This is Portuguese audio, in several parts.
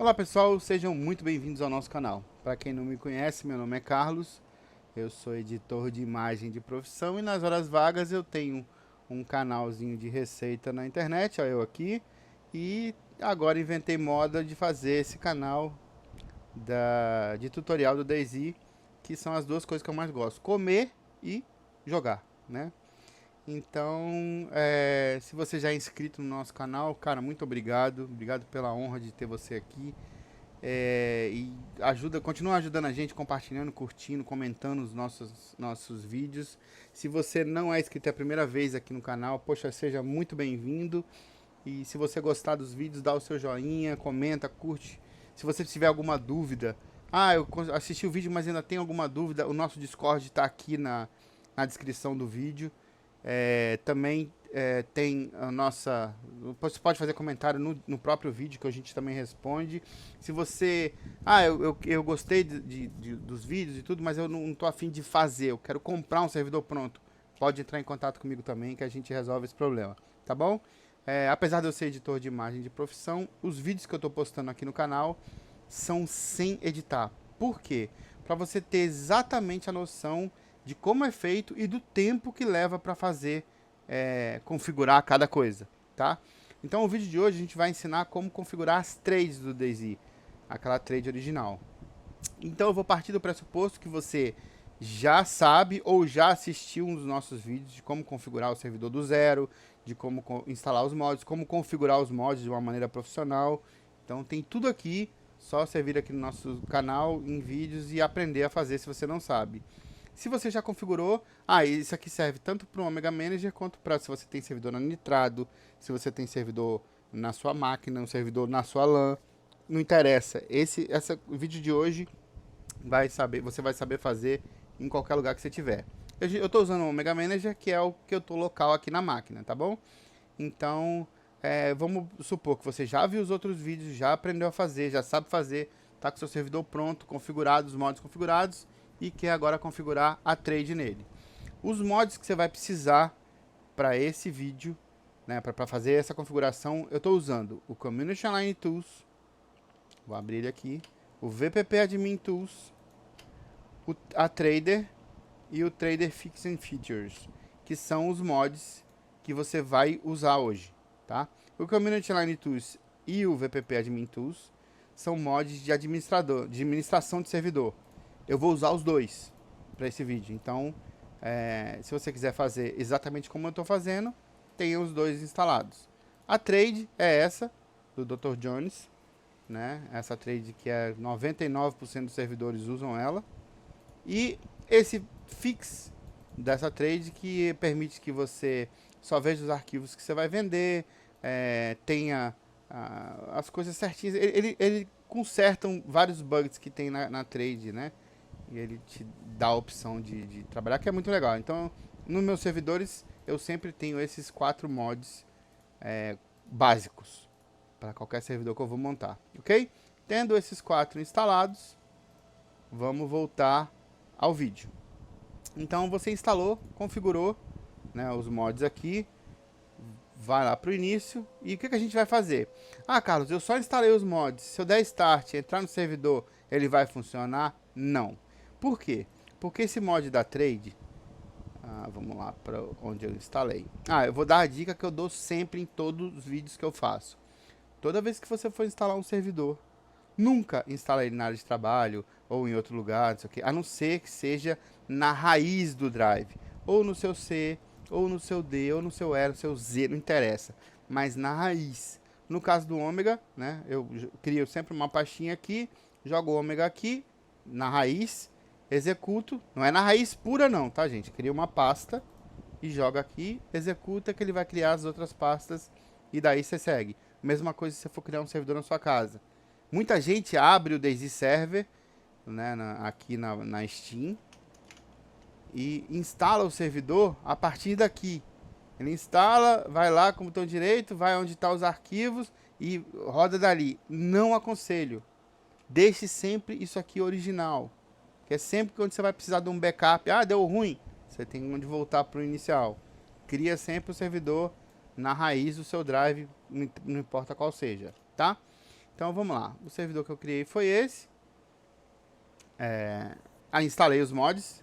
Olá pessoal, sejam muito bem-vindos ao nosso canal. Para quem não me conhece, meu nome é Carlos, eu sou editor de imagem de profissão e nas horas vagas eu tenho um canalzinho de receita na internet, ó, eu aqui, e agora inventei moda de fazer esse canal de tutorial do DayZ, que são as duas coisas que eu mais gosto, comer e jogar, né? Então, se você já é inscrito no nosso canal, cara, muito obrigado, obrigado pela honra de ter você aqui. E continua ajudando a gente, compartilhando, curtindo, comentando os nossos vídeos. Se você não é inscrito, é a primeira vez aqui no canal, poxa, seja muito bem-vindo. E se você gostar dos vídeos, dá o seu joinha, comenta, curte. Se você tiver alguma dúvida, eu assisti o vídeo, mas ainda tem alguma dúvida, o nosso Discord está aqui na descrição do vídeo. Também tem a nossa. Você pode fazer comentário no próprio vídeo que a gente também responde. Se você. Eu gostei dos vídeos e tudo, mas eu não tô afim de fazer. Eu quero comprar um servidor pronto. Pode entrar em contato comigo também que a gente resolve esse problema. Tá bom? Apesar de eu ser editor de imagem de profissão, os vídeos que eu tô postando aqui no canal são sem editar. Por quê? Para você ter exatamente a noção de como é feito e do tempo que leva para fazer, configurar cada coisa, tá? Então, o vídeo de hoje a gente vai ensinar como configurar as trades do DayZ, aquela trade original. Então, eu vou partir do pressuposto que você já sabe ou já assistiu um dos nossos vídeos de como configurar o servidor do zero, de como instalar os mods, como configurar os mods de uma maneira profissional. Então, tem tudo aqui, só você vir aqui no nosso canal em vídeos e aprender a fazer se você não sabe. Se você já configurou, isso aqui serve tanto para o Omega Manager quanto para se você tem servidor na Nitrado, se você tem servidor na sua máquina, um servidor na sua LAN, não interessa. Esse vídeo de hoje você vai saber fazer em qualquer lugar que você tiver. Eu estou usando o Omega Manager, que é o que eu estou local aqui na máquina, tá bom? Então, vamos supor que você já viu os outros vídeos, já aprendeu a fazer, já sabe fazer, tá com seu servidor pronto, configurado, os mods configurados, e quer agora configurar a trade nele. Os mods que você vai precisar para esse vídeo, né, para fazer essa configuração, eu estou usando o Community Online Tools, vou abrir ele aqui, o VPP Admin Tools, a Trader e o Trader Fixing Features, que são os mods que você vai usar hoje, tá? O Community Online Tools e o VPP Admin Tools são mods de administração de servidor. Eu vou usar os dois para esse vídeo. Então, se você quiser fazer exatamente como eu estou fazendo, tem os dois instalados. A trade é essa, do Dr. Jones, né? Essa trade que 99% dos servidores usam ela. E esse fix dessa trade que permite que você só veja os arquivos que você vai vender, tenha as coisas certinhas. Ele conserta vários bugs que tem na trade, né? E ele te dá a opção de trabalhar, que é muito legal. Então, nos meus servidores, eu sempre tenho esses 4 mods básicos para qualquer servidor que eu vou montar, ok? Tendo esses 4 instalados, vamos voltar ao vídeo. Então, você instalou, configurou, né, os mods aqui, vai lá para o início e o que a gente vai fazer? Carlos, eu só instalei os mods, se eu der start, entrar no servidor, ele vai funcionar? Não. Por quê? Porque esse mod da trade, vamos lá para onde eu instalei. Eu vou dar a dica que eu dou sempre em todos os vídeos que eu faço. Toda vez que você for instalar um servidor, nunca instale ele na área de trabalho ou em outro lugar, não sei o quê, a não ser que seja na raiz do drive, ou no seu C, ou no seu D, ou no seu E, no seu Z, não interessa, mas na raiz. No caso do Omega, né, eu crio sempre uma pastinha aqui, jogo o Omega aqui, na raiz, executo, não é na raiz pura não, tá gente? Cria uma pasta e joga aqui, executa que ele vai criar as outras pastas e daí você segue. Mesma coisa se você for criar um servidor na sua casa. Muita gente abre o DayZ Server, né, aqui na Steam e instala o servidor a partir daqui. Ele instala, vai lá com o botão direito, vai onde estão os arquivos e roda dali. Não aconselho. Deixe sempre isso aqui original. Que é sempre quando você vai precisar de um backup. Deu ruim. Você tem onde voltar para o inicial. Cria sempre o servidor na raiz do seu drive, não importa qual seja, tá? Então vamos lá, o servidor que eu criei foi esse. Instalei os mods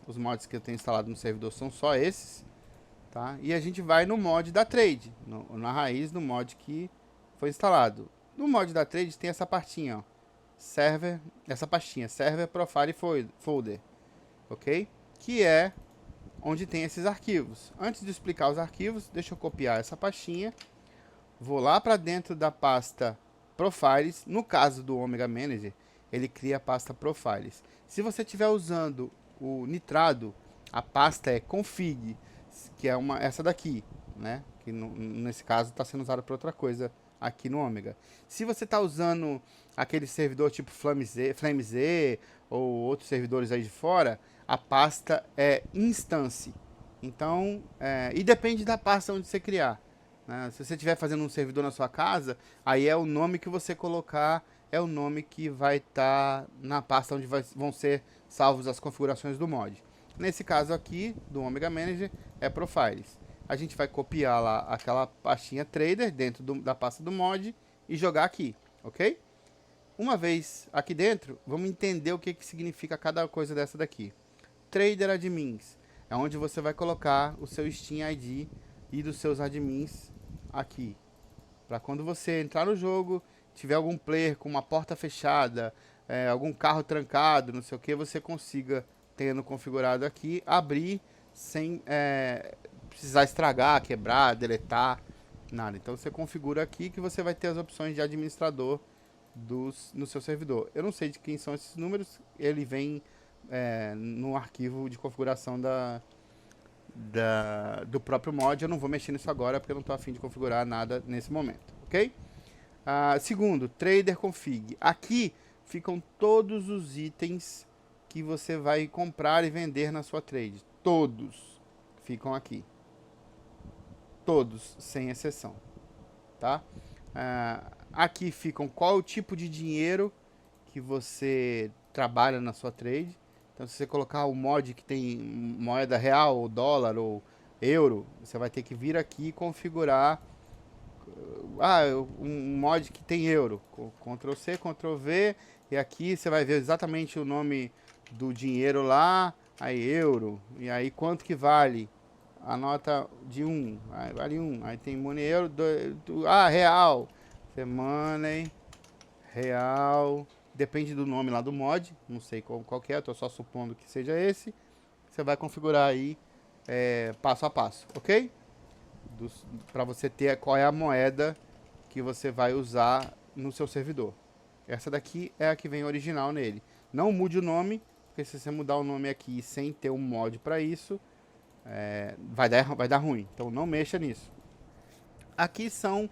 que eu tenho instalado no servidor são só esses, tá? E a gente vai no mod da trade, na raiz do mod que foi instalado. No mod da trade tem essa pastinha, ó, server, essa pastinha, server profile folder, ok? Que é onde tem esses arquivos. Antes de explicar os arquivos, deixa eu copiar essa pastinha, vou lá para dentro da pasta profiles. No caso do Omega Manager, ele cria a pasta profiles. Se você estiver usando o Nitrado, a pasta é config, que é essa daqui, né? Que nesse caso está sendo usada para outra coisa aqui no Omega. Se você está usando aquele servidor tipo FlameZ ou outros servidores aí de fora, a pasta é instance. Então, e depende da pasta onde você criar, né? Se você estiver fazendo um servidor na sua casa, aí é o nome que você colocar, é o nome que vai estar na pasta onde vão ser salvos as configurações do mod. Nesse caso aqui, do Omega Manager, é Profiles. A gente vai copiar lá aquela pastinha Trader dentro da pasta do mod e jogar aqui, ok? Uma vez aqui dentro, vamos entender o que significa cada coisa dessa daqui. Trader Admins é onde você vai colocar o seu Steam ID e dos seus admins aqui. Para quando você entrar no jogo, tiver algum player com uma porta fechada, algum carro trancado, não sei o que, você consiga, tendo configurado aqui, abrir sem precisar estragar, quebrar, deletar, nada. Então você configura aqui que você vai ter as opções de administrador no seu servidor. Eu não sei de quem são esses números, ele vem no arquivo de configuração do próprio mod. Eu não vou mexer nisso agora porque eu não estou a fim de configurar nada nesse momento, ok? Segundo, Trader Config. Aqui ficam todos os itens que você vai comprar e vender na sua trade. Todos ficam aqui. Todos, sem exceção, tá? Aqui ficam qual o tipo de dinheiro que você trabalha na sua trade. Então, se você colocar o mod que tem moeda real, ou dólar, ou euro, você vai ter que vir aqui e configurar um mod que tem euro. Ctrl C, Ctrl V, e aqui você vai ver exatamente o nome do dinheiro lá, aí euro, e aí quanto que vale a nota de 1, aí vale 1, aí tem money euro, real, money, real, depende do nome lá do mod, não sei qual que é, tô só supondo que seja esse. Você vai configurar aí passo a passo, ok? Para você ter qual é a moeda que você vai usar no seu servidor. Essa daqui é a que vem original nele. Não mude o nome, porque se você mudar o nome aqui sem ter um mod para isso, vai dar ruim. Então não mexa nisso. Aqui são,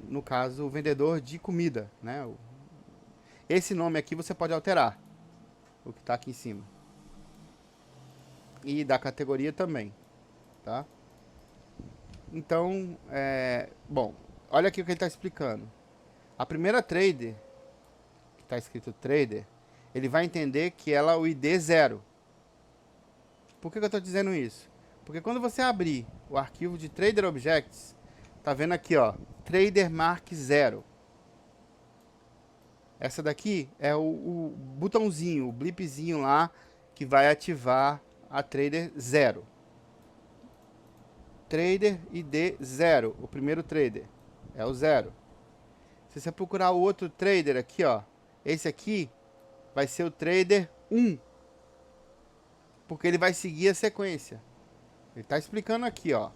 no caso, o vendedor de comida, né? Esse nome aqui você pode alterar, o que está aqui em cima. E da categoria também, tá? Então, bom, olha aqui o que ele está explicando. A primeira trader, que está escrito trader, ele vai entender que ela é o ID 0. Por que eu estou dizendo isso? Porque quando você abrir o arquivo de Trader Objects, tá vendo aqui, ó, Trader Mark 0. Essa daqui é o botãozinho, o blipzinho lá, que vai ativar a Trader 0. Trader ID 0, o primeiro trader, é o 0. Se você procurar o outro trader aqui, ó, esse aqui vai ser o trader 1, porque ele vai seguir a sequência. Ele está explicando aqui, ó.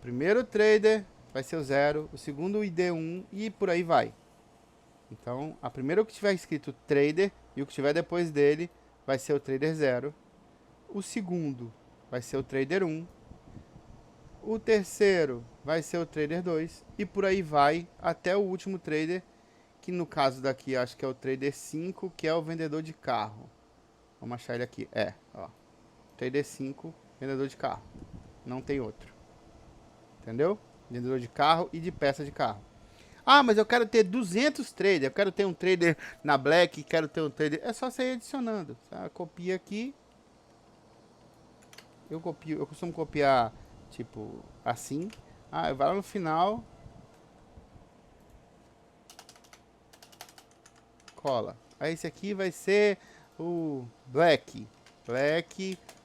Primeiro trader vai ser o 0, o segundo o ID 1 e por aí vai. Então, a primeira que tiver escrito trader e o que tiver depois dele vai ser o trader 0. O segundo vai ser o trader 1. O terceiro vai ser o trader 2 e por aí vai até o último trader, que no caso daqui acho que é o trader 5, que é o vendedor de carro. Vamos achar ele aqui. Ó. Trader 5, vendedor de carro. Não tem outro. Entendeu? Vendedor de carro e de peça de carro. Ah, mas eu quero ter 200 traders. Eu quero ter um trader na Black, quero ter um trader. É só você ir adicionando. Tá? Copia aqui. Eu costumo copiar tipo assim. Vai lá no final. cola. Aí esse aqui vai ser o Black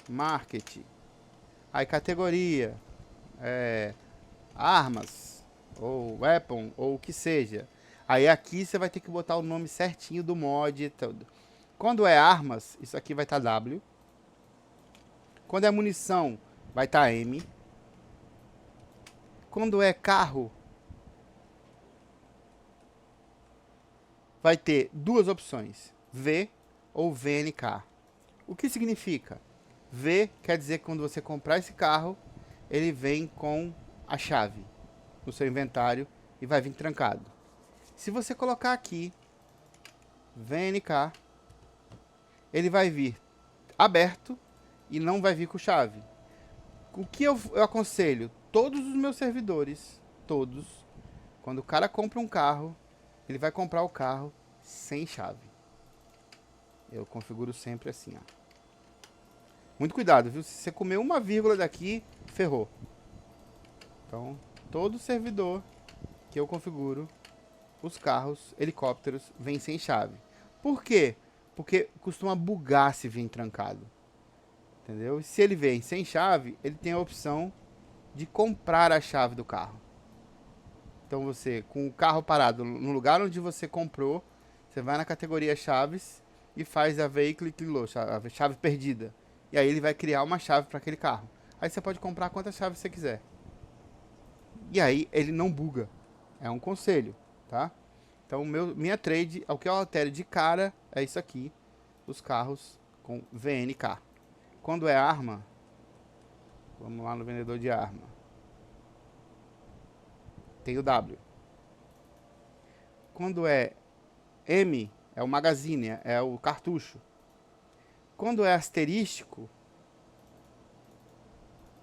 Market. Aí categoria, armas, ou weapon, ou o que seja. Aí aqui você vai ter que botar o nome certinho do mod e tudo. Quando é armas, isso aqui vai estar W. Quando é munição, vai estar M. Quando é carro, vai ter duas opções, V ou VNK. O que significa? V quer dizer que quando você comprar esse carro, ele vem com a chave no seu inventário e vai vir trancado. Se você colocar aqui VNK, ele vai vir aberto e não vai vir com chave. O que eu aconselho? Todos os meus servidores, todos, quando o cara compra um carro, ele vai comprar o carro sem chave. Eu configuro sempre assim, ó. Muito cuidado, viu? Se você comer uma vírgula daqui, ferrou. Então, todo servidor que eu configuro, os carros, helicópteros, vem sem chave. Por quê? Porque costuma bugar se vir trancado. Entendeu? E se ele vem sem chave, ele tem a opção de comprar a chave do carro. Então você, com o carro parado no lugar onde você comprou, você vai na categoria chaves e faz a vehicle lost, a chave perdida. E aí ele vai criar uma chave para aquele carro. Aí você pode comprar quantas chaves você quiser. E aí ele não buga. É um conselho, tá? Então minha trade, o que eu altero de cara é isso aqui. Os carros com VNK. Quando é arma, vamos lá no vendedor de arma. Tem o W. Quando é M, é o magazine, é o cartucho. Quando é asterístico,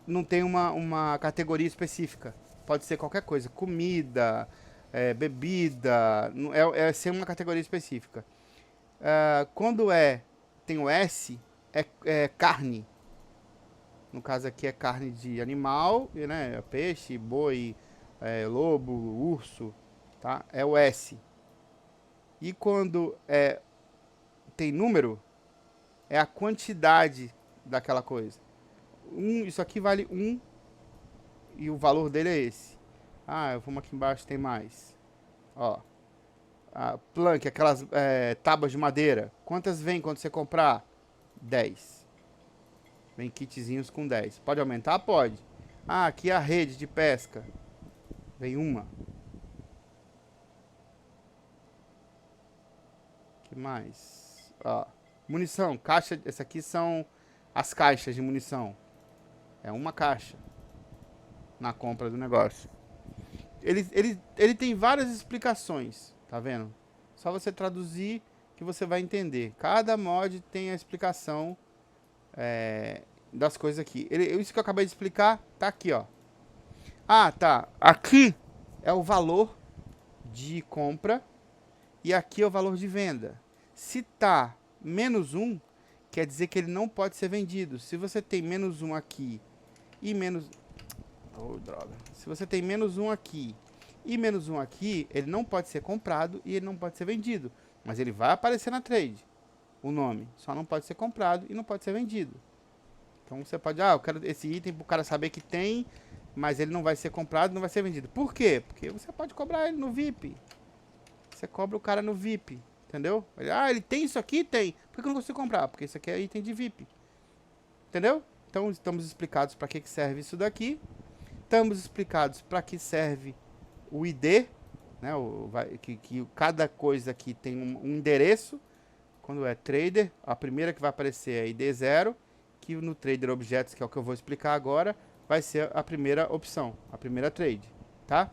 não tem uma categoria específica. Pode ser qualquer coisa. Comida, bebida, é ser uma categoria específica. Quando tem o S, é carne. No caso aqui é carne de animal, né? Peixe, boi, lobo, urso, tá? É o S. E quando tem número, é a quantidade daquela coisa. Isso aqui vale 1 e o valor dele é esse. Vamos aqui embaixo, tem mais. Ó, a plank, aquelas tábuas de madeira. Quantas vem quando você comprar? 10. Vem kitzinhos com 10. Pode aumentar? Pode. Aqui é a rede de pesca. Vem uma. Que mais? Ó, munição, caixa. Essa aqui são as caixas de munição. É uma caixa na compra do negócio. Ele tem várias explicações, tá vendo? Só você traduzir que você vai entender. Cada mod tem a explicação das coisas aqui. Isso que eu acabei de explicar, tá aqui, ó. Tá. Aqui é o valor de compra e aqui é o valor de venda. Se tá -1, quer dizer que ele não pode ser vendido. Se você tem -1 aqui e menos... Oh, droga. Se você tem -1 aqui e -1 aqui, ele não pode ser comprado e ele não pode ser vendido. Mas ele vai aparecer na trade, o nome. Só não pode ser comprado e não pode ser vendido. Então você pode, eu quero esse item para o cara saber que tem, mas ele não vai ser comprado, não vai ser vendido. Por quê? Porque você pode cobrar ele no VIP. Você cobra o cara no VIP, entendeu? Ele tem isso aqui? Tem. Por que eu não consigo comprar? Porque isso aqui é item de VIP. Entendeu? Então estamos explicados para que serve isso daqui. Estamos explicados para que serve o ID, né? Que cada coisa aqui tem um endereço. Quando é trader, a primeira que vai aparecer é ID 0, que no trader objetos, que é o que eu vou explicar agora, vai ser a primeira opção, a primeira trade, tá?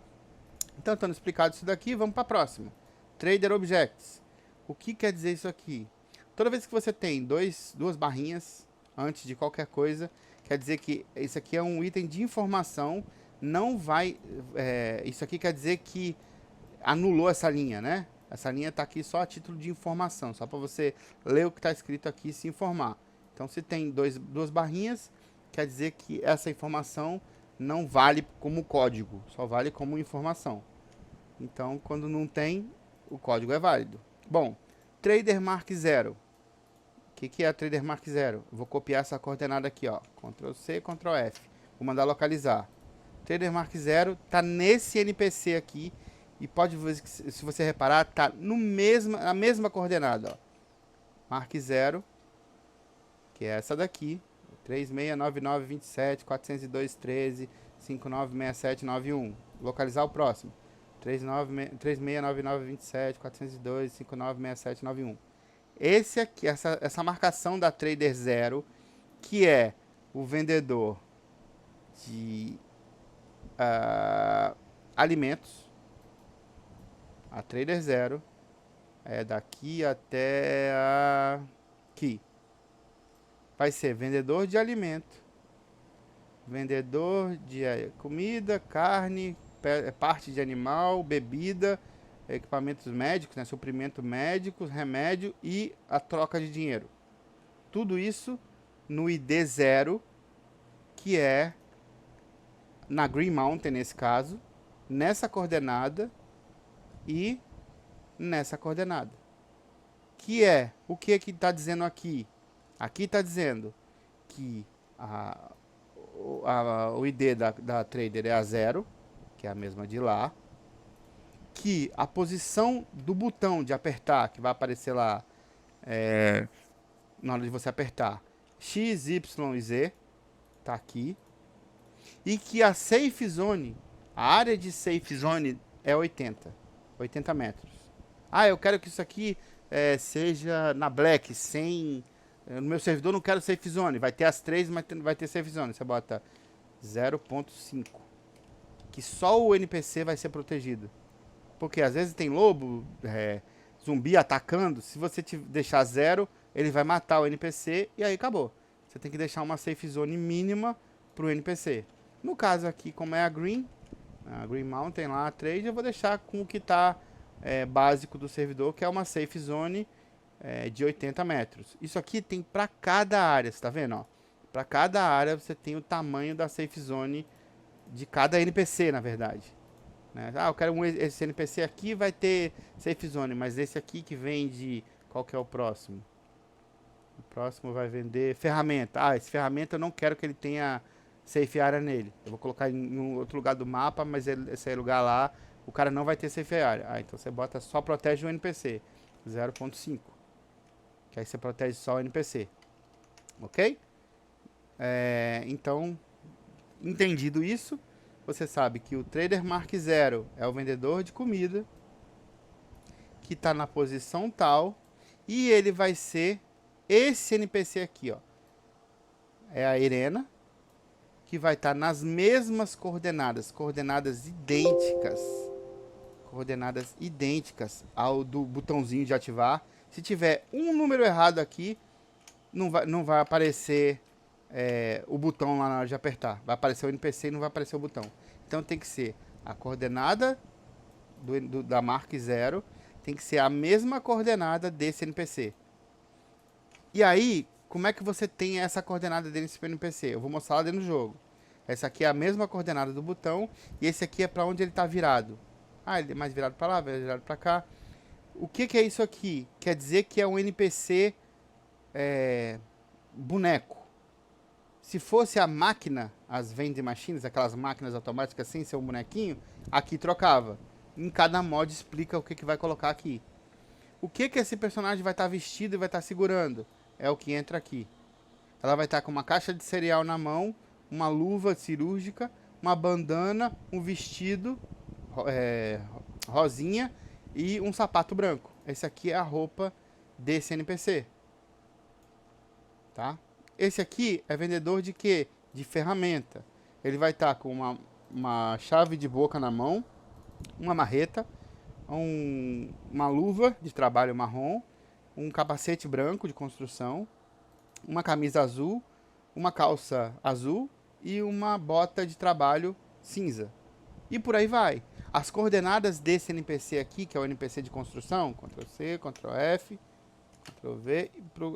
Então, estando explicado isso daqui, vamos para a próxima. Trader objects. O que quer dizer isso aqui? Toda vez que você tem duas barrinhas antes de qualquer coisa, quer dizer que isso aqui é um item de informação, não vai... isso aqui quer dizer que anulou essa linha, né? Essa linha está aqui só a título de informação, só para você ler o que está escrito aqui e se informar. Então, se tem duas barrinhas, quer dizer que essa informação não vale como código, só vale como informação. Então, quando não tem, o código é válido. Bom, Trader Mark 0. O que é a Trader Mark 0? Vou copiar essa coordenada aqui, ó. Ctrl C, Ctrl F. Vou mandar localizar. Trader Mark 0 tá nesse NPC aqui. E pode, se você reparar, tá na mesma coordenada, ó. Mark 0, que é essa daqui. 369927.402.13.596791. Localizar o próximo. 369927.402.596791. Esse aqui, essa marcação da Trader 0, que é o vendedor de alimentos. A Trader 0 é daqui até aqui. Vai ser vendedor de alimento, vendedor de comida, carne, parte de animal, bebida, equipamentos médicos, né, suprimento médicos, remédio e a troca de dinheiro. Tudo isso no ID 0, que é na Green Mountain nesse caso, nessa coordenada e nessa coordenada. Que é, o que está dizendo aqui? Aqui está dizendo que o ID da trader é a 0, que é a mesma de lá. Que a posição do botão de apertar, que vai aparecer lá na hora de você apertar, X, Y e Z, tá aqui. E que a safe zone, a área de safe zone é 80 metros. Ah, eu quero que isso aqui seja na black, sem... No meu servidor não quero safe zone, vai ter as 3, mas vai ter safe zone. Você bota 0.5, que só o NPC vai ser protegido. Porque às vezes tem lobo, zumbi atacando. Se você deixar 0, ele vai matar o NPC e aí acabou. Você tem que deixar uma safe zone mínima para o NPC. No caso aqui, como é a Green Mountain lá, a trade, eu vou deixar com o que está básico do servidor, que é uma safe zone de 80 metros. Isso aqui tem para cada área, você tá vendo? Para cada área você tem o tamanho da safe zone de cada NPC, na verdade. Né? Ah, eu quero esse NPC aqui vai ter safe zone, mas esse aqui que vende, qual que é o próximo? O próximo vai vender ferramenta. Ah, esse ferramenta eu não quero que ele tenha safe area nele. Eu vou colocar em outro lugar do mapa, mas esse lugar lá, o cara não vai ter safe area. Ah, então você bota só protege o NPC. 0.5. Que aí você protege só o NPC. Ok? Então, entendido isso, você sabe que o Trader Mark 0 é o vendedor de comida, que está na posição tal, e ele vai ser esse NPC aqui, ó. É a Irena, que vai estar nas mesmas coordenadas idênticas ao do botãozinho de ativar. Se tiver um número errado aqui, não vai aparecer o botão lá na hora de apertar. Vai aparecer o NPC e não vai aparecer o botão. Então tem que ser a coordenada da Mark 0, tem que ser a mesma coordenada desse NPC. E aí, como é que você tem essa coordenada desse NPC? Eu vou mostrar lá dentro do jogo. Essa aqui é a mesma coordenada do botão e esse aqui é para onde ele está virado. Ah, ele é mais virado para lá, virado para cá. O que é isso aqui? Quer dizer que é um NPC boneco. Se fosse a máquina, as vending machines, aquelas máquinas automáticas sem ser um bonequinho, aqui trocava. Em cada mod explica o que vai colocar aqui. O que esse personagem vai estar vestido e vai estar segurando? É o que entra aqui. Ela vai estar com uma caixa de cereal na mão, uma luva cirúrgica, uma bandana, um vestido rosinha e um sapato branco. Esse aqui é a roupa desse NPC. Tá? Esse aqui é vendedor de quê? De ferramenta. Ele vai estar com uma chave de boca na mão, uma marreta, uma luva de trabalho marrom, um capacete branco de construção, uma camisa azul, uma calça azul e uma bota de trabalho cinza. E por aí vai. As coordenadas desse NPC aqui, que é o NPC de construção, Ctrl C, Ctrl F, Ctrl V,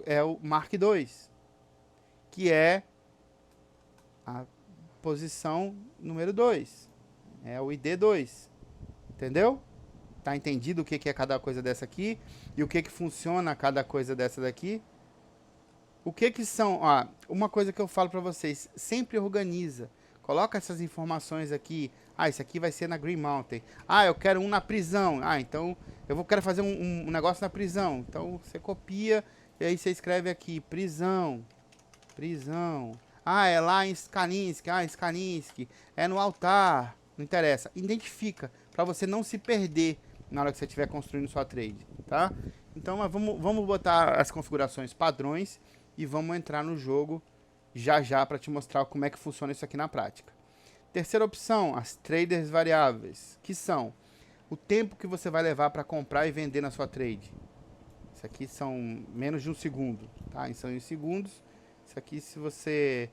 é o Mark 2, que é a posição número 2. É o ID 2. Entendeu? Tá entendido o que que é cada coisa dessa aqui? E o que que funciona cada coisa dessa daqui? O que que são? Ó, uma coisa que eu falo para vocês, sempre organiza. Coloca essas informações aqui. Ah, isso aqui vai ser na Green Mountain. Ah, eu quero um na prisão. Ah, então quero fazer um negócio na prisão. Então você copia e aí você escreve aqui, prisão, prisão. Ah, é lá em Skaninsk. Ah, Skaninsk. É no altar. Não interessa. Identifica, para você não se perder na hora que você estiver construindo sua trade, tá? Então vamos botar as configurações padrões e vamos entrar no jogo já para te mostrar como é que funciona isso aqui na prática. Terceira opção, as traders variáveis, que são o tempo que você vai levar para comprar e vender na sua trade. Isso aqui são menos de um segundo, tá? São em segundos. Isso aqui, se você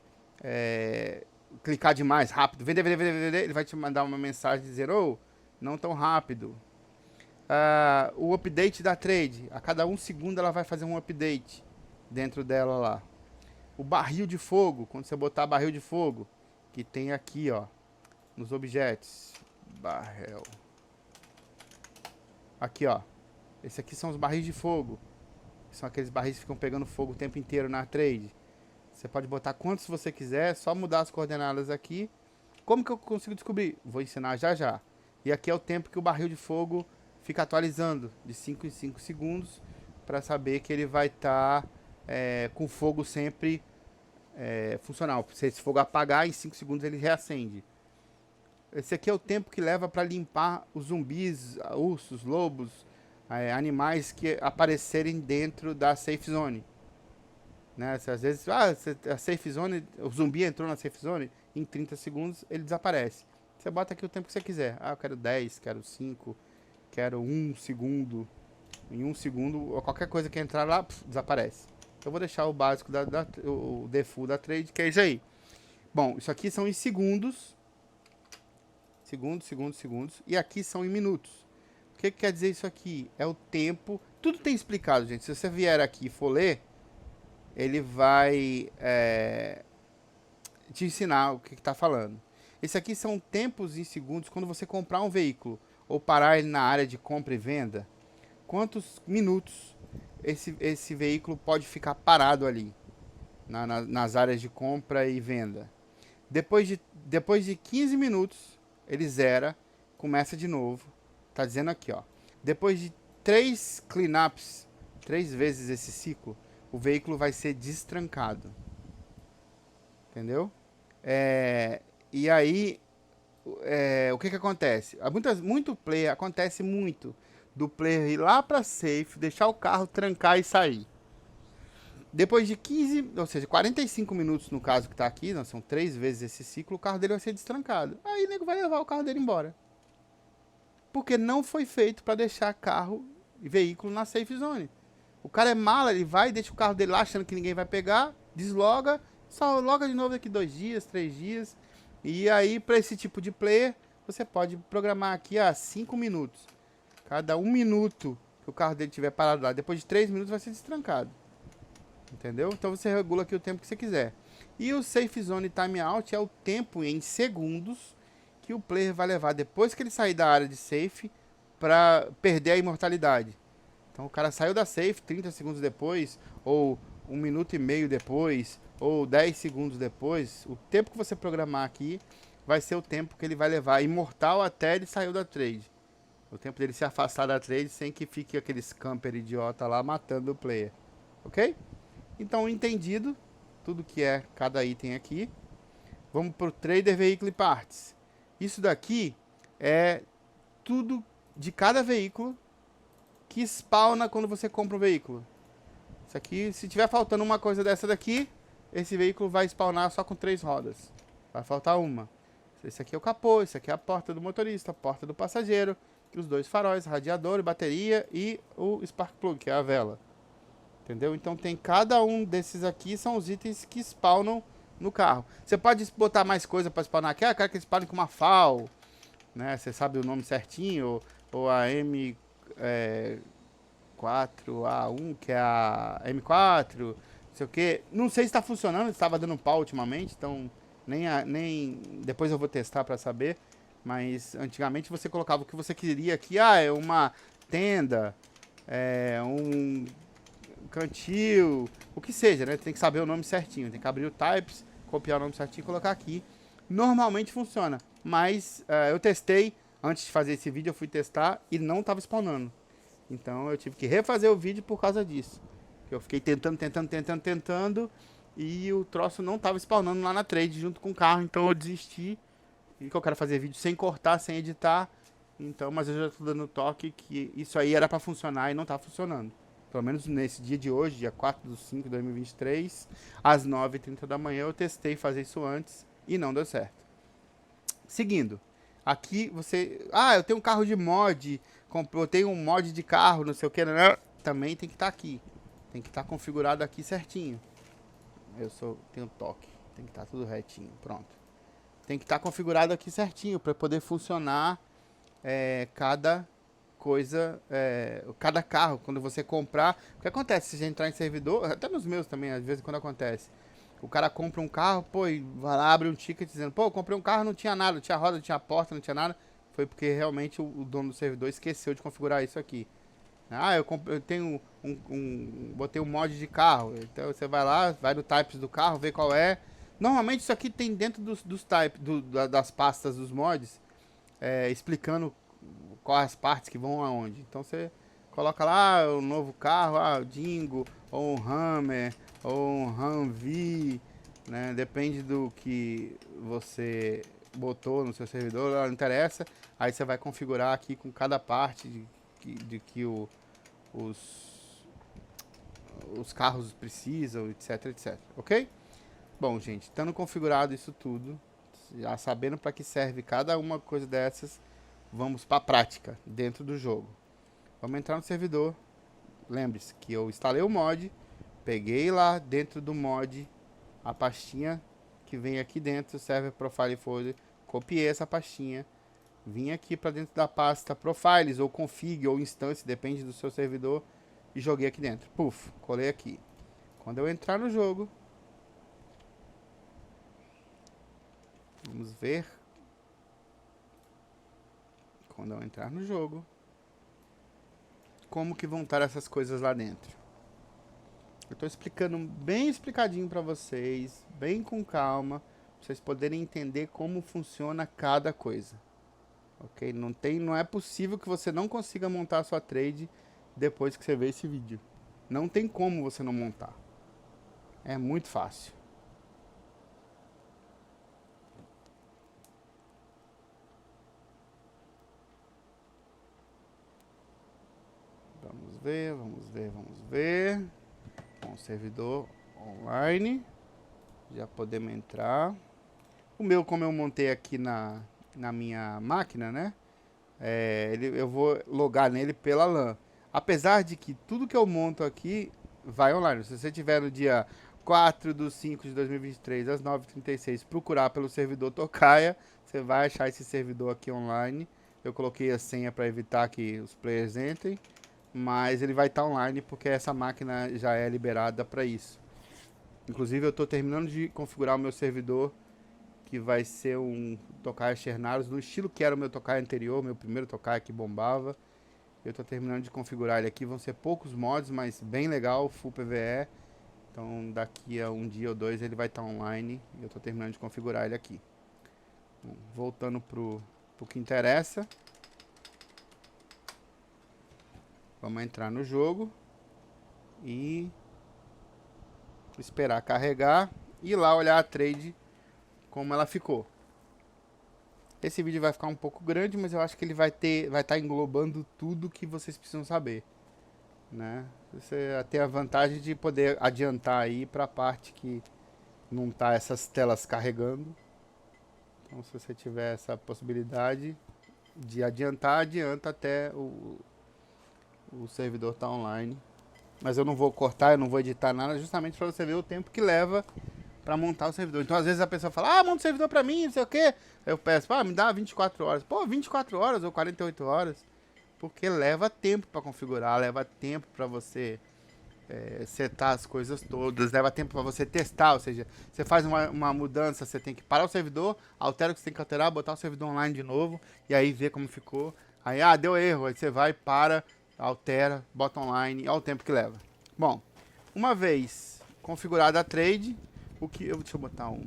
clicar demais, rápido, vender, ele vai te mandar uma mensagem dizendo, oh, não tão rápido. O update da trade, a cada um segundo ela vai fazer um update dentro dela lá. O barril de fogo, quando você botar barril de fogo, que tem aqui, ó, nos objetos, barril. Aqui, ó, esse aqui são os barris de fogo. São aqueles barris que ficam pegando fogo o tempo inteiro na trade. Você pode botar quantos você quiser, só mudar as coordenadas aqui. Como que eu consigo descobrir? Vou ensinar já. E aqui é o tempo que o barril de fogo fica atualizando, de 5 em 5 segundos, para saber que ele vai estar com fogo sempre funcional. Se esse fogo apagar, em 5 segundos ele reacende. Esse aqui é o tempo que leva para limpar os zumbis, ursos, lobos, animais que aparecerem dentro da safe zone. Né? Se às vezes a safe zone, o zumbi entrou na safe zone, em 30 segundos ele desaparece. Você bota aqui o tempo que você quiser. Eu quero 10, quero 5, quero 1 segundo. Em 1 segundo, ou qualquer coisa que entrar lá, desaparece. Eu vou deixar o básico, o default da trade, que é isso aí. Bom, isso aqui são em segundos. Segundos. E aqui são em minutos. O que quer dizer isso aqui? É o tempo. Tudo tem explicado, gente. Se você vier aqui e for ler, ele vai te ensinar o que está falando. Esse aqui são tempos em segundos quando você comprar um veículo ou parar ele na área de compra e venda. Quantos minutos esse veículo pode ficar parado ali, nas áreas de compra e venda. Depois de 15 minutos, ele zera, começa de novo. Tá dizendo aqui, ó. Depois de 3 cleanups, 3 vezes esse ciclo, o veículo vai ser destrancado. Entendeu? E aí, o que acontece? Acontece muito do player ir lá para safe, deixar o carro trancar e sair. Depois de 15, ou seja, 45 minutos no caso que tá aqui, não, são 3 vezes esse ciclo, o carro dele vai ser destrancado. Aí o nego vai levar o carro dele embora. Porque não foi feito para deixar carro e veículo na safe zone. O cara é mala, ele vai, deixa o carro dele lá achando que ninguém vai pegar, desloga, só loga de novo daqui 2 dias, 3 dias. E aí, para esse tipo de player, você pode programar aqui a 5 minutos. Cada 1 minuto que o carro dele estiver parado lá, depois de 3 minutos vai ser destrancado. Entendeu? Então você regula aqui o tempo que você quiser. E o Safe Zone Timeout é o tempo em segundos que o player vai levar depois que ele sair da área de safe para perder a imortalidade. Então o cara saiu da safe 30 segundos depois, ou 1 minuto e meio depois, ou 10 segundos depois. O tempo que você programar aqui vai ser o tempo que ele vai levar imortal até ele sair da trade. O tempo dele se afastar da trade sem que fique aqueles camper idiota lá matando o player. Ok? Então, entendido tudo que é cada item aqui. Vamos para o Trader Vehicle Parts. Isso daqui é tudo de cada veículo que spawna quando você compra um veículo. Isso aqui, se tiver faltando uma coisa dessa daqui, esse veículo vai spawnar só com 3 rodas. Vai faltar uma. Esse aqui é o capô, esse aqui é a porta do motorista, a porta do passageiro, os 2 faróis, radiador, bateria e o spark plug, que é a vela. Entendeu? Então tem cada um desses aqui, são os itens que spawnam no carro. Você pode botar mais coisa para spawnar aqui, cara que spawna com uma FAL, né? Você sabe o nome certinho, ou a M4A1, que é a M4, não sei o que. Não sei se está funcionando, estava dando pau ultimamente, então nem depois eu vou testar para saber. Mas antigamente você colocava o que você queria aqui. Ah, é uma tenda, um cantil, o que seja, né? Tem que saber o nome certinho. Tem que abrir o types, copiar o nome certinho e colocar aqui. Normalmente funciona, mas eu testei. Antes de fazer esse vídeo eu fui testar e não estava spawnando. Então eu tive que refazer o vídeo por causa disso. Eu fiquei tentando e o troço não estava spawnando lá na trade junto com o carro. Então eu desisti. E que eu quero fazer vídeo sem cortar, sem editar. Então, mas eu já estou dando toque que isso aí era para funcionar e não está funcionando. Pelo menos nesse dia de hoje, dia 4/5/2023, às 9h30 da manhã, eu testei fazer isso antes e não deu certo. Seguindo, aqui você... Ah, eu tenho um carro de mod, eu tenho um mod de carro, não sei o que, né? Também tem que estar aqui. Tem que estar configurado aqui certinho. Tenho toque, tem que estar tudo retinho, pronto. Tem que estar configurado aqui certinho para poder funcionar cada coisa, cada carro, quando você comprar. O que acontece se você entrar em servidor, até nos meus também, às vezes quando acontece. O cara compra um carro, pô, e vai lá, abre um ticket dizendo, pô, eu comprei um carro, não tinha nada, não tinha roda, não tinha porta, não tinha nada. Foi porque realmente o dono do servidor esqueceu de configurar isso aqui. Ah, eu tenho botei um mod de carro. Então você vai lá, vai no types do carro, vê qual é. Normalmente isso aqui tem dentro dos types, das pastas dos mods, explicando quais as partes que vão aonde. Então você coloca lá o novo carro, o Dingo, ou um Hammer, ou um Humvee, né? Depende do que você botou no seu servidor, não interessa. Aí você vai configurar aqui com cada parte de que os carros precisam, etc, etc, ok? Bom, gente, estando configurado isso tudo, já sabendo para que serve cada uma coisa dessas, vamos para a prática dentro do jogo. Vamos entrar no servidor. Lembre-se que eu instalei o mod, peguei lá dentro do mod a pastinha que vem aqui dentro, Server Profile Folder, copiei essa pastinha, vim aqui para dentro da pasta Profiles ou Config ou Instance, depende do seu servidor, e joguei aqui dentro. Puf, colei aqui. Quando eu entrar no jogo, vamos ver. Quando eu entrar no jogo, como que vão estar essas coisas lá dentro. Eu estou explicando bem explicadinho para vocês, bem com calma, pra vocês poderem entender como funciona cada coisa. Ok? Não é possível que você não consiga montar a sua trade depois que você ver esse vídeo. Não tem como você não montar. É muito fácil. Vamos ver. Bom, servidor online. Já podemos entrar. O meu, como eu montei aqui na minha máquina, né? Eu vou logar nele pela LAN. Apesar de que tudo que eu monto aqui vai online. Se você tiver no dia 4/5/2023, às 9h36, procurar pelo servidor Tocaia, você vai achar esse servidor aqui online. Eu coloquei a senha para evitar que os players entrem, mas ele vai estar online porque essa máquina já é liberada para isso. Inclusive eu estou terminando de configurar o meu servidor, que vai ser um Tocaia Chernaros, no estilo que era o meu Tocaia anterior, meu primeiro Tocaia que bombava. Eu estou terminando de configurar ele aqui, vão ser poucos mods, mas bem legal, full PvE. Então daqui a um dia ou dois ele vai estar online e eu estou terminando de configurar ele aqui. Bom, voltando pro que interessa. Vamos entrar no jogo e esperar carregar e ir lá olhar a trade como ela ficou. Esse vídeo vai ficar um pouco grande, mas eu acho que ele vai estar englobando tudo que vocês precisam saber, né? Você tem a vantagem de poder adiantar aí para a parte que não tá essas telas carregando. Então, se você tiver essa possibilidade de adiantar, adianta até o servidor tá online. Mas eu não vou cortar, eu não vou editar nada, justamente para você ver o tempo que leva para montar o servidor. Então, às vezes a pessoa fala, monta o servidor para mim, não sei o quê. Eu peço, me dá 24 horas. Pô, 24 horas ou 48 horas. Porque leva tempo para configurar, leva tempo para você setar as coisas todas, leva tempo para você testar, ou seja, você faz uma mudança, você tem que parar o servidor, altera o que você tem que alterar, botar o servidor online de novo, e aí ver como ficou. Aí, deu erro, aí você vai, para, altera, bota online, olha o tempo que leva. Bom, uma vez configurada a trade, deixa eu botar o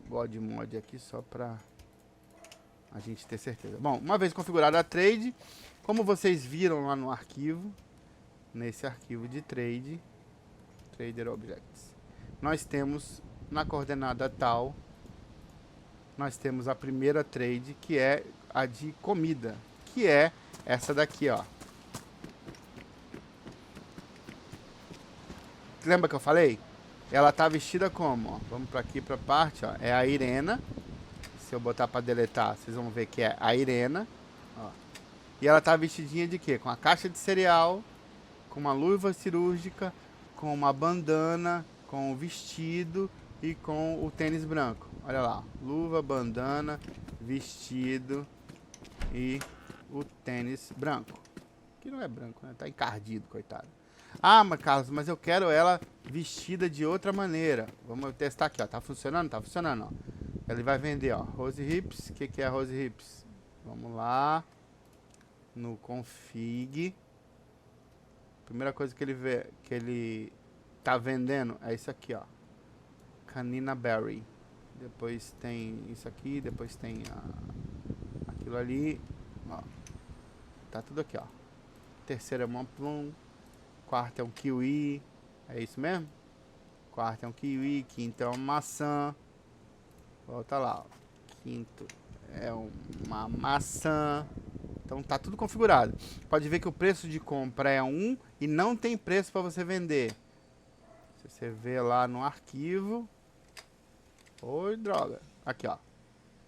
God Mod aqui só para a gente ter certeza. Bom, uma vez configurada a trade, como vocês viram lá no arquivo, nesse arquivo de trade, Trader Objects, nós temos na coordenada tal, nós temos a primeira trade, que é a de comida, que é essa daqui, ó. Lembra que eu falei? Ela tá vestida como, ó? Vamos para aqui para parte, ó. É a Irena. Se eu botar para deletar, vocês vão ver que é a Irena, ó. E ela tá vestidinha de quê? Com a caixa de cereal, com uma luva cirúrgica, com uma bandana, com o vestido e com o tênis branco. Olha lá, luva, bandana, vestido e o tênis branco. Que não é branco, né? Tá encardido, coitado. Mas Carlos, mas eu quero ela vestida de outra maneira. Vamos testar aqui, ó. Tá funcionando? Tá funcionando, ó. Ele vai vender, ó. Rose Hips. O que é Rose Hips? Vamos lá. No config. Primeira coisa que ele vê, que ele tá vendendo é isso aqui, ó. Canina Berry. Depois tem isso aqui, depois tem aquilo ali, ó. Tá tudo aqui, ó. Terceiro é um plum, quarto é um kiwi, é isso mesmo? Quarto é um kiwi, quinto é uma maçã. Volta lá, ó. Quinto é uma maçã. Então tá tudo configurado. Pode ver que o preço de compra é 1 e não tem preço para você vender. Se você vê lá no arquivo. Oi, droga. Aqui, ó.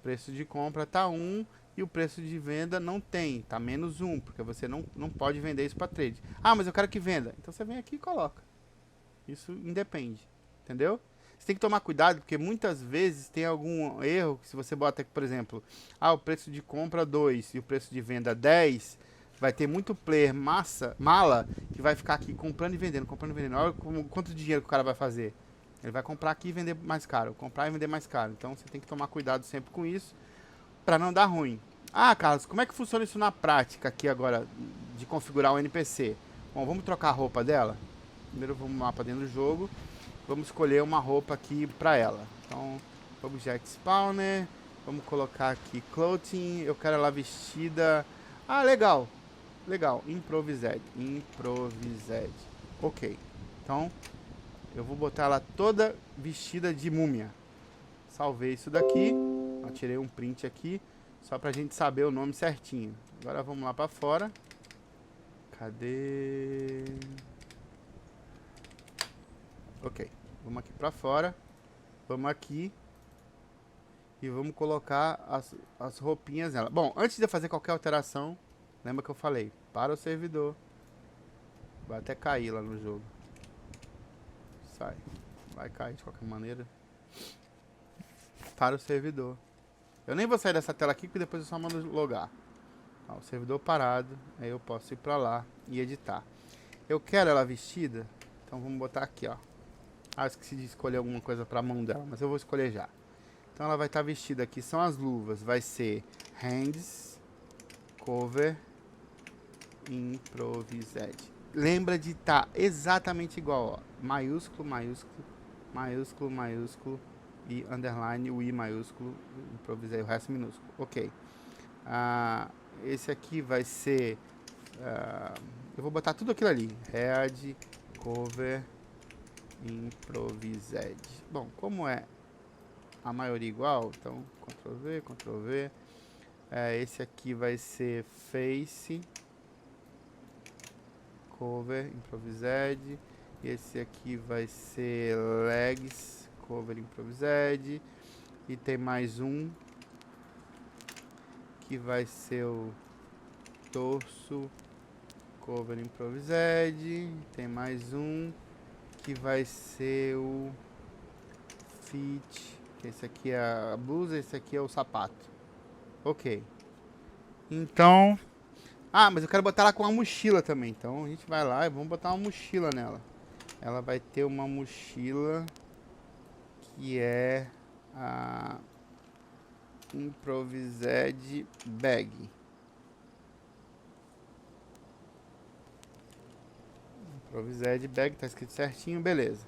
Preço de compra tá 1 e o preço de venda não tem. Tá menos 1, porque você não pode vender isso para trade. Mas eu quero que venda. Então você vem aqui e coloca. Isso independe. Entendeu? Você tem que tomar cuidado, porque muitas vezes tem algum erro, que se você bota aqui, por exemplo, o preço de compra 2 e o preço de venda 10, vai ter muito player mala, que vai ficar aqui comprando e vendendo. Olha quanto dinheiro que o cara vai fazer. Ele vai comprar aqui e vender mais caro, comprar e vender mais caro. Então você tem que tomar cuidado sempre com isso, para não dar ruim. Carlos, como é que funciona isso na prática aqui agora, de configurar o NPC? Bom, vamos trocar a roupa dela. Primeiro vamos lá para dentro do jogo. Vamos escolher uma roupa aqui para ela. Então, Object Spawner. Vamos colocar aqui Clothing. Eu quero ela vestida... legal. Legal. Improvised. Ok. Então, eu vou botar ela toda vestida de múmia. Salvei isso daqui. Tirei um print aqui. Só pra gente saber o nome certinho. Agora vamos lá para fora. Cadê... Ok, vamos aqui para fora, vamos aqui e vamos colocar as roupinhas nela. Bom, antes de eu fazer qualquer alteração, lembra que eu falei, para o servidor, vai até cair lá no jogo, sai, vai cair de qualquer maneira, para o servidor. Eu nem vou sair dessa tela aqui, porque depois eu só mando logar. O servidor parado, aí eu posso ir para lá e editar. Eu quero ela vestida, então vamos botar aqui, ó. Esqueci de escolher alguma coisa para a mão dela, mas eu vou escolher já. Então ela vai estar vestida aqui, são as luvas, vai ser Hands, Cover, Improvised. Lembra de estar exatamente igual, ó. Maiúsculo, maiúsculo, maiúsculo, maiúsculo e underline, o I maiúsculo, Improvised, o resto minúsculo. Ok. Esse aqui vai ser... eu vou botar tudo aquilo ali. Head, Cover... Improvised. Bom, como é a maioria igual, então Ctrl V, Ctrl V. Esse aqui vai ser Face, Cover, Improvised. Esse aqui vai ser Legs, Cover, Improvised. E tem mais um que vai ser o Torso, Cover, Improvised. Tem mais um que vai ser o Fit, que esse aqui é a blusa, esse aqui é o sapato. Ok. Então, Ah, mas eu quero botar ela com uma mochila também. Então a gente vai lá e vamos botar uma mochila nela. Ela vai ter uma mochila que é a Improvised Bag. Improvised Bag, tá escrito certinho, beleza.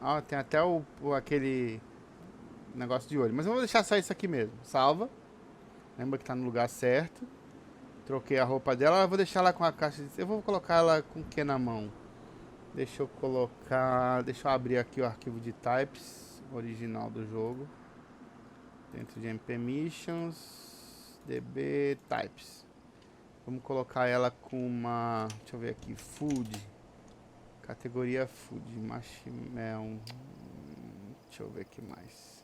Ó, tem até aquele negócio de olho. Mas eu vou deixar só isso aqui mesmo. Salva. Lembra que tá no lugar certo. Troquei a roupa dela. Eu vou deixar ela com a caixa de... Eu vou colocar ela com o que na mão? Deixa eu colocar... Deixa eu abrir aqui o arquivo de types original do jogo. Dentro de MP Missions, DB Types. Vamos colocar ela com uma... Deixa eu ver aqui. Food. Categoria Food. Marshmallow. Deixa eu ver aqui mais.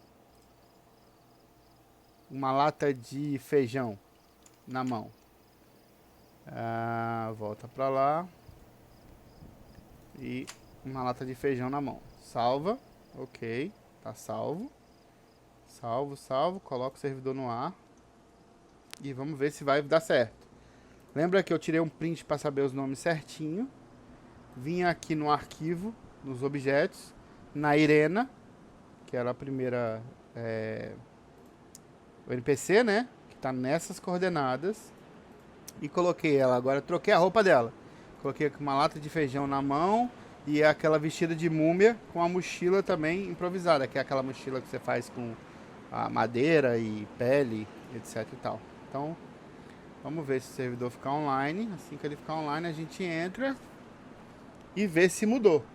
Uma lata de feijão na mão. Volta pra lá. E uma lata de feijão na mão. Salva. Ok. Tá salvo. Salvo. Coloca o servidor no ar. E vamos ver se vai dar certo. Lembra que eu tirei um print para saber os nomes certinho. Vim aqui no arquivo, nos objetos. Na Irena, que era a primeira... o NPC, né? Que tá nessas coordenadas. E coloquei ela. Agora troquei a roupa dela. Coloquei com uma lata de feijão na mão. E aquela vestida de múmia com a mochila também improvisada. Que é aquela mochila que você faz com a madeira e pele, etc e tal. Então, vamos ver se o servidor ficar online. Assim que ele ficar online, a gente entra e vê se mudou.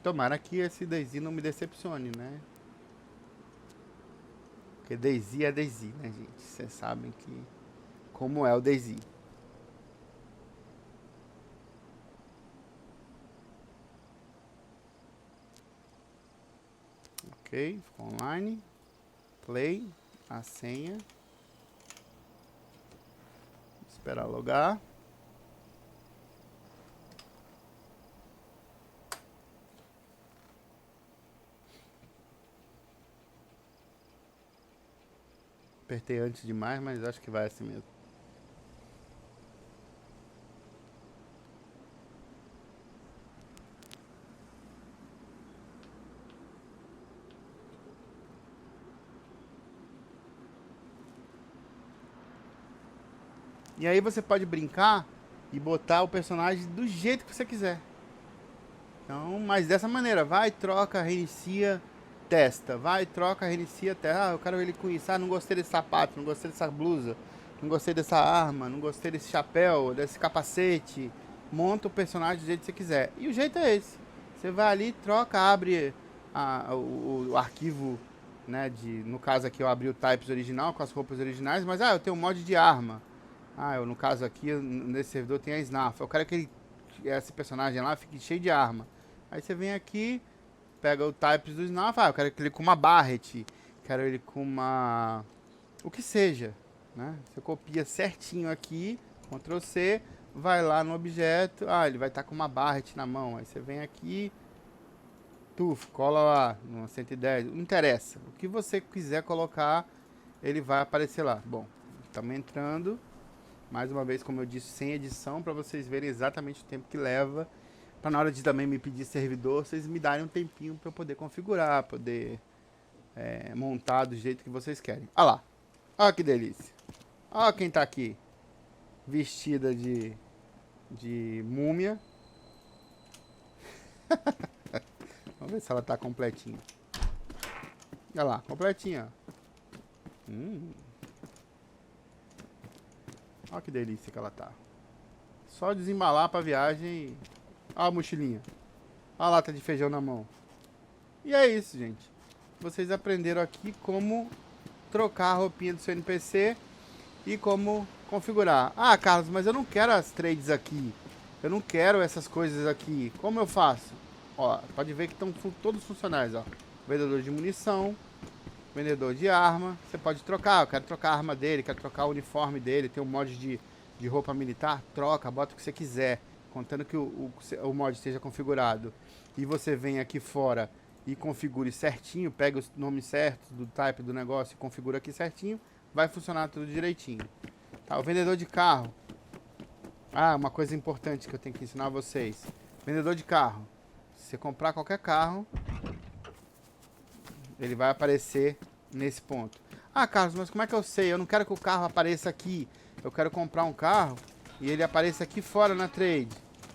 Tomara que esse DayZ não me decepcione, né? Porque DayZ é DayZ, né, gente? Vocês sabem que como é o DayZ. Ok, ficou online. Play, a senha. Esperar logar. Apertei antes demais, mas acho que vai assim mesmo. E aí você pode brincar e botar o personagem do jeito que você quiser. Então, mas dessa maneira, vai, troca, reinicia, testa. Vai, troca, reinicia, testa. Ah, eu quero ele com isso. Ah, não gostei desse sapato, não gostei dessa blusa, não gostei dessa arma, não gostei desse chapéu, desse capacete. Monta o personagem do jeito que você quiser. E o jeito é esse. Você vai ali, troca, abre o arquivo, né, no caso aqui eu abri o types original com as roupas originais, mas eu tenho um mod de arma. No caso aqui, nesse servidor tem a Snaf. Eu quero que esse personagem lá fique cheio de arma. Aí você vem aqui, pega o types do Snaf. Eu quero que ele com uma Barret. Quero ele com uma... o que seja, né? Você copia certinho aqui, Ctrl C, vai lá no objeto. Ele vai estar com uma Barret na mão. Aí você vem aqui, cola lá, no 110. Não interessa. O que você quiser colocar, ele vai aparecer lá. Bom, estamos entrando... Mais uma vez, como eu disse, sem edição, para vocês verem exatamente o tempo que leva. Para na hora de também me pedir servidor, vocês me darem um tempinho para eu poder configurar, poder montar do jeito que vocês querem. Olha lá. Olha que delícia. Olha quem tá aqui. Vestida de múmia. Vamos ver se ela tá completinha. Olha lá, completinha. Olha que delícia que ela tá. Só desembalar pra viagem. Olha a mochilinha. Olha a lata de feijão na mão. E é isso, gente. Vocês aprenderam aqui como trocar a roupinha do seu NPC e como configurar. Carlos, mas eu não quero as trades aqui. Eu não quero essas coisas aqui. Como eu faço? Ó, pode ver que estão todos funcionais, ó. Vendedor de munição. Vendedor de arma, você pode trocar. Eu quero trocar a arma dele, quero trocar o uniforme dele. Tem um mod de roupa militar, troca, bota o que você quiser, contando que o mod esteja configurado. E você vem aqui fora e configure certinho, pega os nomes certos do type do negócio e configura aqui certinho. vai funcionar tudo direitinho. Tá, o vendedor de carro. Ah, uma coisa importante que eu tenho que ensinar a vocês. Vendedor de carro. Se você comprar qualquer carro, ele vai aparecer nesse ponto. Ah, Carlos, mas como é que eu sei? Eu não quero que o carro apareça aqui. Eu quero comprar um carro e ele apareça aqui fora na trade.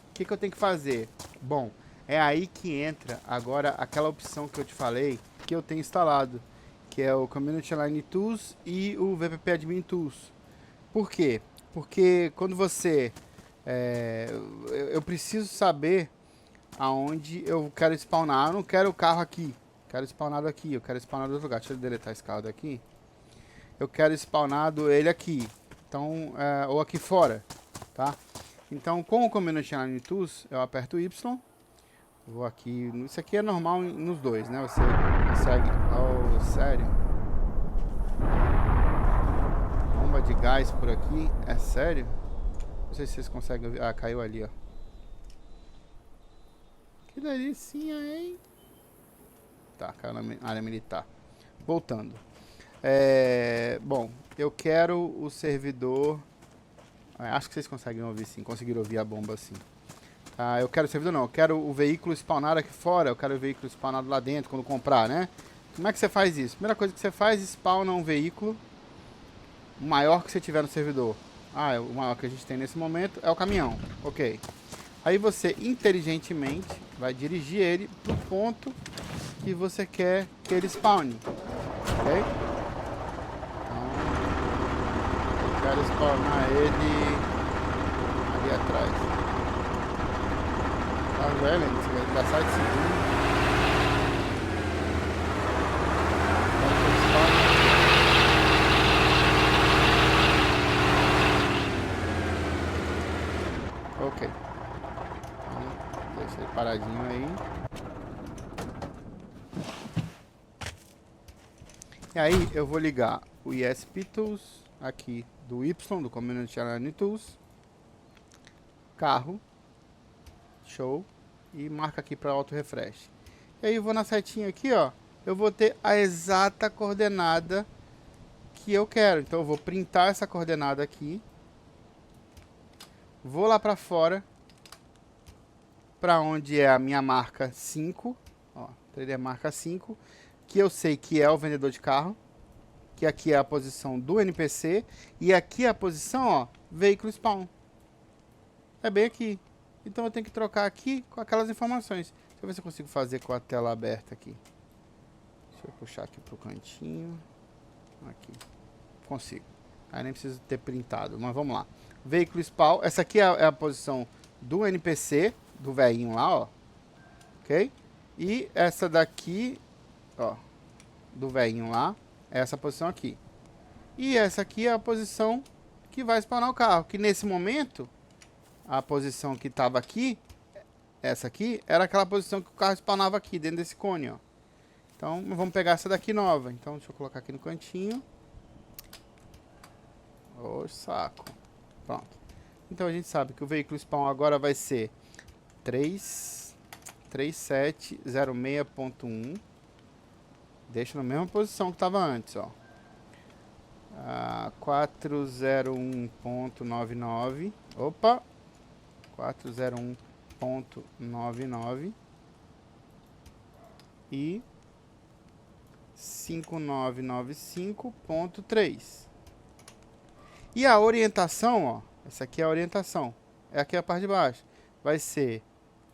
O que eu tenho que fazer? Bom, é aí que entra agora aquela opção que eu te falei, que eu tenho instalado, que é o Community Align Tools e o VPP Admin Tools. Por quê? Porque quando você... eu preciso saber aonde eu quero spawnar. Eu não quero o carro aqui. Quero spawnado aqui. Eu quero spawnado em outro lugar. Deixa eu deletar esse carro daqui. Eu quero spawnado ele aqui. Então, ou aqui fora. Tá? Então, com o Community Align Tools, eu aperto Y. Vou aqui. Isso aqui é normal nos dois, né? Você consegue. Oh, sério? Bomba de gás por aqui. É sério? Não sei se vocês conseguem ver. Ah, caiu ali, ó. Que delicinha, hein? Tá, caiu na área militar. Voltando. Bom, eu quero o servidor... acho que vocês conseguem ouvir sim. Conseguiram ouvir a bomba sim. Eu quero o servidor não. Eu quero o veículo spawnado aqui fora. Eu quero o veículo spawnado lá dentro quando comprar, né? Como é que você faz isso? Primeira coisa que você faz, spawna um veículo maior que você tiver no servidor. O maior que a gente tem nesse momento é o caminhão. Ok. Aí você inteligentemente vai dirigir ele pro ponto que você quer que ele spawne. Ok? Então, eu quero spawnar ele ali atrás. Tá vendo? Você vai gastar de segundo. Ok. Então, deixa ele paradinho aí. E aí eu vou ligar o ESP Tools aqui do Y, do Community Align Tools. Carro. Show. E marca aqui para auto refresh. E aí eu vou na setinha aqui, ó. Eu vou ter a exata coordenada que eu quero. Então eu vou printar essa coordenada aqui. Vou lá para fora. Para onde é a minha marca 5. Ó, trader marca 5. Que eu sei que é o vendedor de carro. Que aqui é a posição do NPC. E aqui é a posição, ó, veículo spawn. É bem aqui. Então eu tenho que trocar aqui com aquelas informações. Deixa eu ver se eu consigo fazer com a tela aberta aqui. Deixa eu puxar aqui pro cantinho. Aqui. Consigo. Aí nem preciso ter printado, mas vamos lá. Veículo spawn. Essa aqui é a posição do NPC, do velhinho lá, ó. Ok? E essa daqui, ó, do velhinho lá, é essa posição aqui. E essa aqui é a posição que vai spawnar o carro. Que nesse momento, a posição que estava aqui, essa aqui, era aquela posição que o carro spawnava aqui, dentro desse cone, ó. Então, vamos pegar essa daqui nova. Então, deixa eu colocar aqui no cantinho. Ô, saco. Pronto. Então, a gente sabe que o veículo spawn agora vai ser 3706.1. Deixa na mesma posição que estava antes, ó. 401.99. Opa! 401.99 e 5995.3. E a orientação, ó, essa aqui é a orientação. É aqui a parte de baixo. Vai ser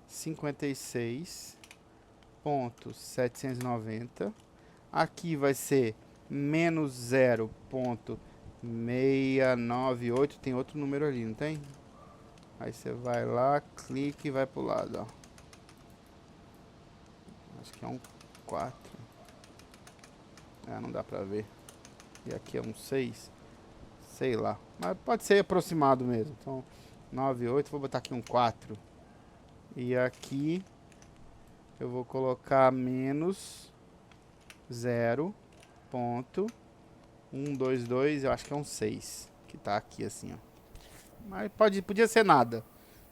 56.790. Aqui vai ser menos 0.698. Tem outro número ali, não tem? Aí você vai lá, clica e vai pro lado, ó. Acho que é um 4. Não dá pra ver. E aqui é um 6. Sei lá. Mas pode ser aproximado mesmo. Então, 98, vou botar aqui um 4. E aqui eu vou colocar menos 0.122, eu acho que é um 6. Que tá aqui assim, ó. Mas podia ser nada,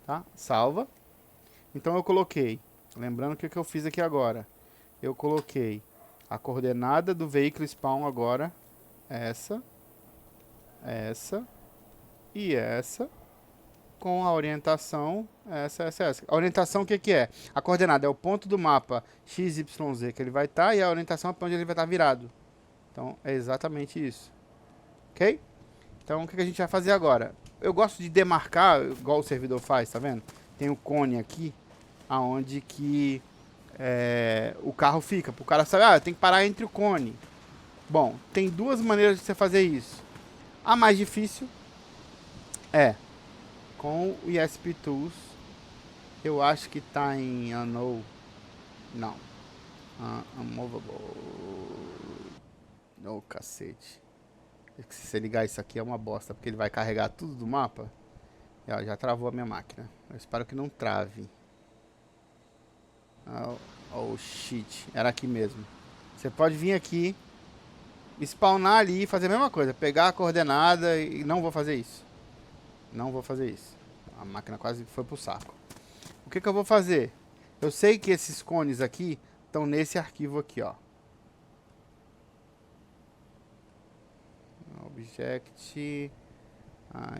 tá? Salva. Então eu coloquei, lembrando o que eu fiz aqui agora. Eu coloquei a coordenada do veículo spawn agora, essa. essa e essa, com a orientação essa. A orientação o que que é? A coordenada é o ponto do mapa XYZ que ele vai estar e a orientação é para onde ele vai estar virado. Então é exatamente isso. Ok? Então o que que a gente vai fazer agora? Eu gosto de demarcar, igual o servidor faz, tá vendo? Tem o cone aqui, aonde que o carro fica. Para o cara saber, tem que parar entre o cone. Bom, tem duas maneiras de você fazer isso. A mais difícil é com o ESP Tools. Eu acho que tá em Unknown. Não. Unmovable. Oh, cacete. Se você ligar isso aqui é uma bosta, porque ele vai carregar tudo do mapa. Já travou a minha máquina. Eu espero que não trave. Oh, shit. Era aqui mesmo. Você pode vir aqui, spawnar ali e fazer a mesma coisa. Pegar a coordenada e não vou fazer isso. Não vou fazer isso. A máquina quase foi pro saco. O que que eu vou fazer? Eu sei que esses cones aqui estão nesse arquivo aqui, ó. Object.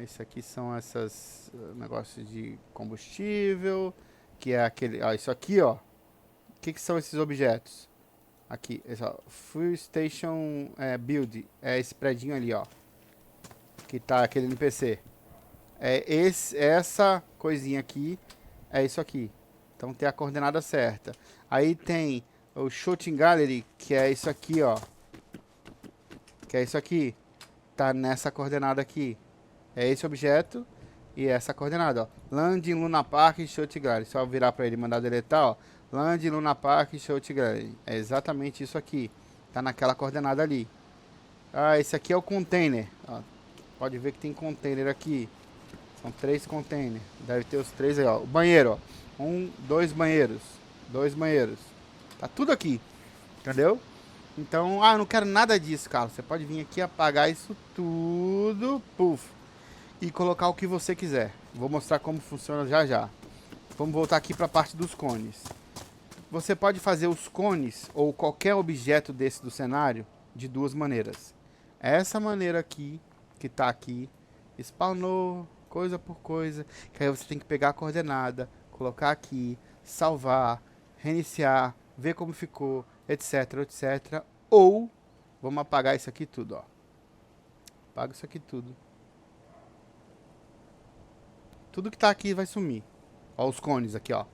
Isso aqui são esses negócios de combustível, que é aquele, isso aqui, ó. O que que são esses objetos? Aqui, Fuel Station Build, é esse predinho ali, ó, que tá aquele NPC. Essa coisinha aqui, é isso aqui. Então tem a coordenada certa. Aí tem o Shooting Gallery, que é isso aqui, ó. Que é isso aqui. Tá nessa coordenada aqui. É esse objeto e essa coordenada, ó. Land Luna Park Shooting Gallery. Só virar para ele e mandar deletar, ó. Land Luna Park Shooting Gallery. É exatamente isso aqui. Tá naquela coordenada ali. Esse aqui é o container. Ó. Pode ver que tem container aqui. São 3 containers. Deve ter os 3 aí, ó. O banheiro, ó. 2 banheiros. 2 banheiros. Tá tudo aqui. Entendeu? Então, eu não quero nada disso, cara. Você pode vir aqui apagar isso tudo. Puf. E colocar o que você quiser. Vou mostrar como funciona já já. Vamos voltar aqui para a parte dos cones. Você pode fazer os cones ou qualquer objeto desse do cenário de duas maneiras. Essa maneira aqui, que está aqui, spawnou coisa por coisa, que aí você tem que pegar a coordenada, colocar aqui, salvar, reiniciar, ver como ficou, etc, etc. Ou, vamos apagar isso aqui tudo, ó. Apaga isso aqui tudo. Tudo que tá aqui vai sumir. Ó, os cones aqui, ó.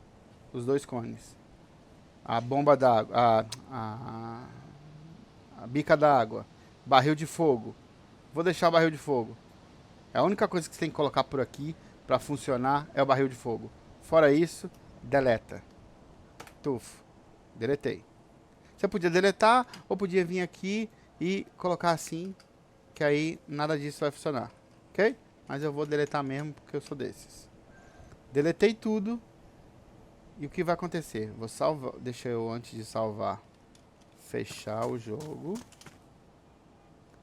Os 2 cones. A bomba d'água. A bica d'água. Barril de fogo. Vou deixar o barril de fogo. É a única coisa que você tem que colocar por aqui pra funcionar é o barril de fogo. Fora isso, deleta. Tufo. Deletei. Você podia deletar ou podia vir aqui e colocar assim, que aí nada disso vai funcionar. Ok? Mas eu vou deletar mesmo porque eu sou desses. Deletei tudo. E o que vai acontecer? Vou salvar. Deixa eu, antes de salvar, fechar o jogo.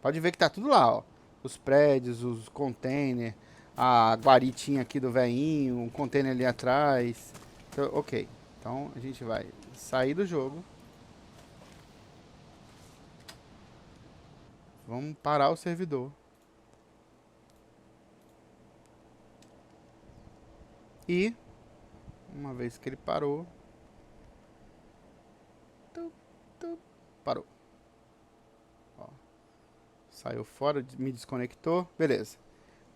Pode ver que tá tudo lá, ó. Os prédios, os containers, a guaritinha aqui do veinho, um container ali atrás. Então, ok. Então a gente vai sair do jogo. Vamos parar o servidor. E uma vez que ele parou, parou. Ó, saiu fora, me desconectou, beleza.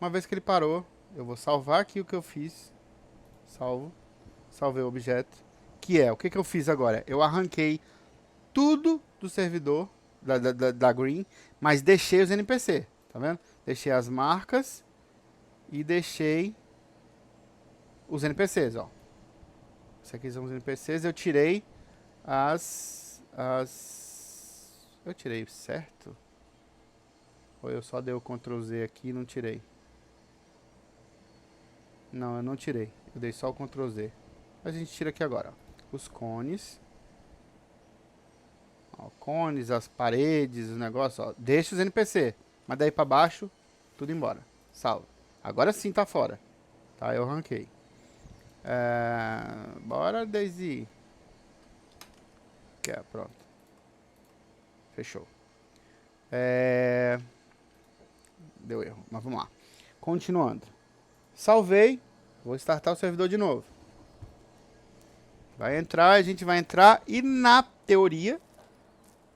Uma vez que ele parou, eu vou salvar aqui o que eu fiz. Salvei o objeto. Que é, o que eu fiz agora? Eu arranquei tudo do servidor da Green, mas deixei os NPC, tá vendo? Deixei as marcas e deixei os NPCs, ó. Isso aqui são os NPCs, eu tirei eu tirei certo? Ou eu só dei o Ctrl Z aqui e não tirei? Não, eu não tirei. Eu dei só o Ctrl Z. A gente tira aqui agora, ó. Os cones. Ó, cones, as paredes, o negócio, ó. Deixa os NPC. Mas daí pra baixo, tudo embora. Salva. Agora sim tá fora. Tá, eu arranquei. Bora, Daisy. Pronto. Fechou. deu erro, mas vamos lá. Continuando. Salvei, vou startar o servidor de novo. Vai entrar, a gente vai entrar e na teoria,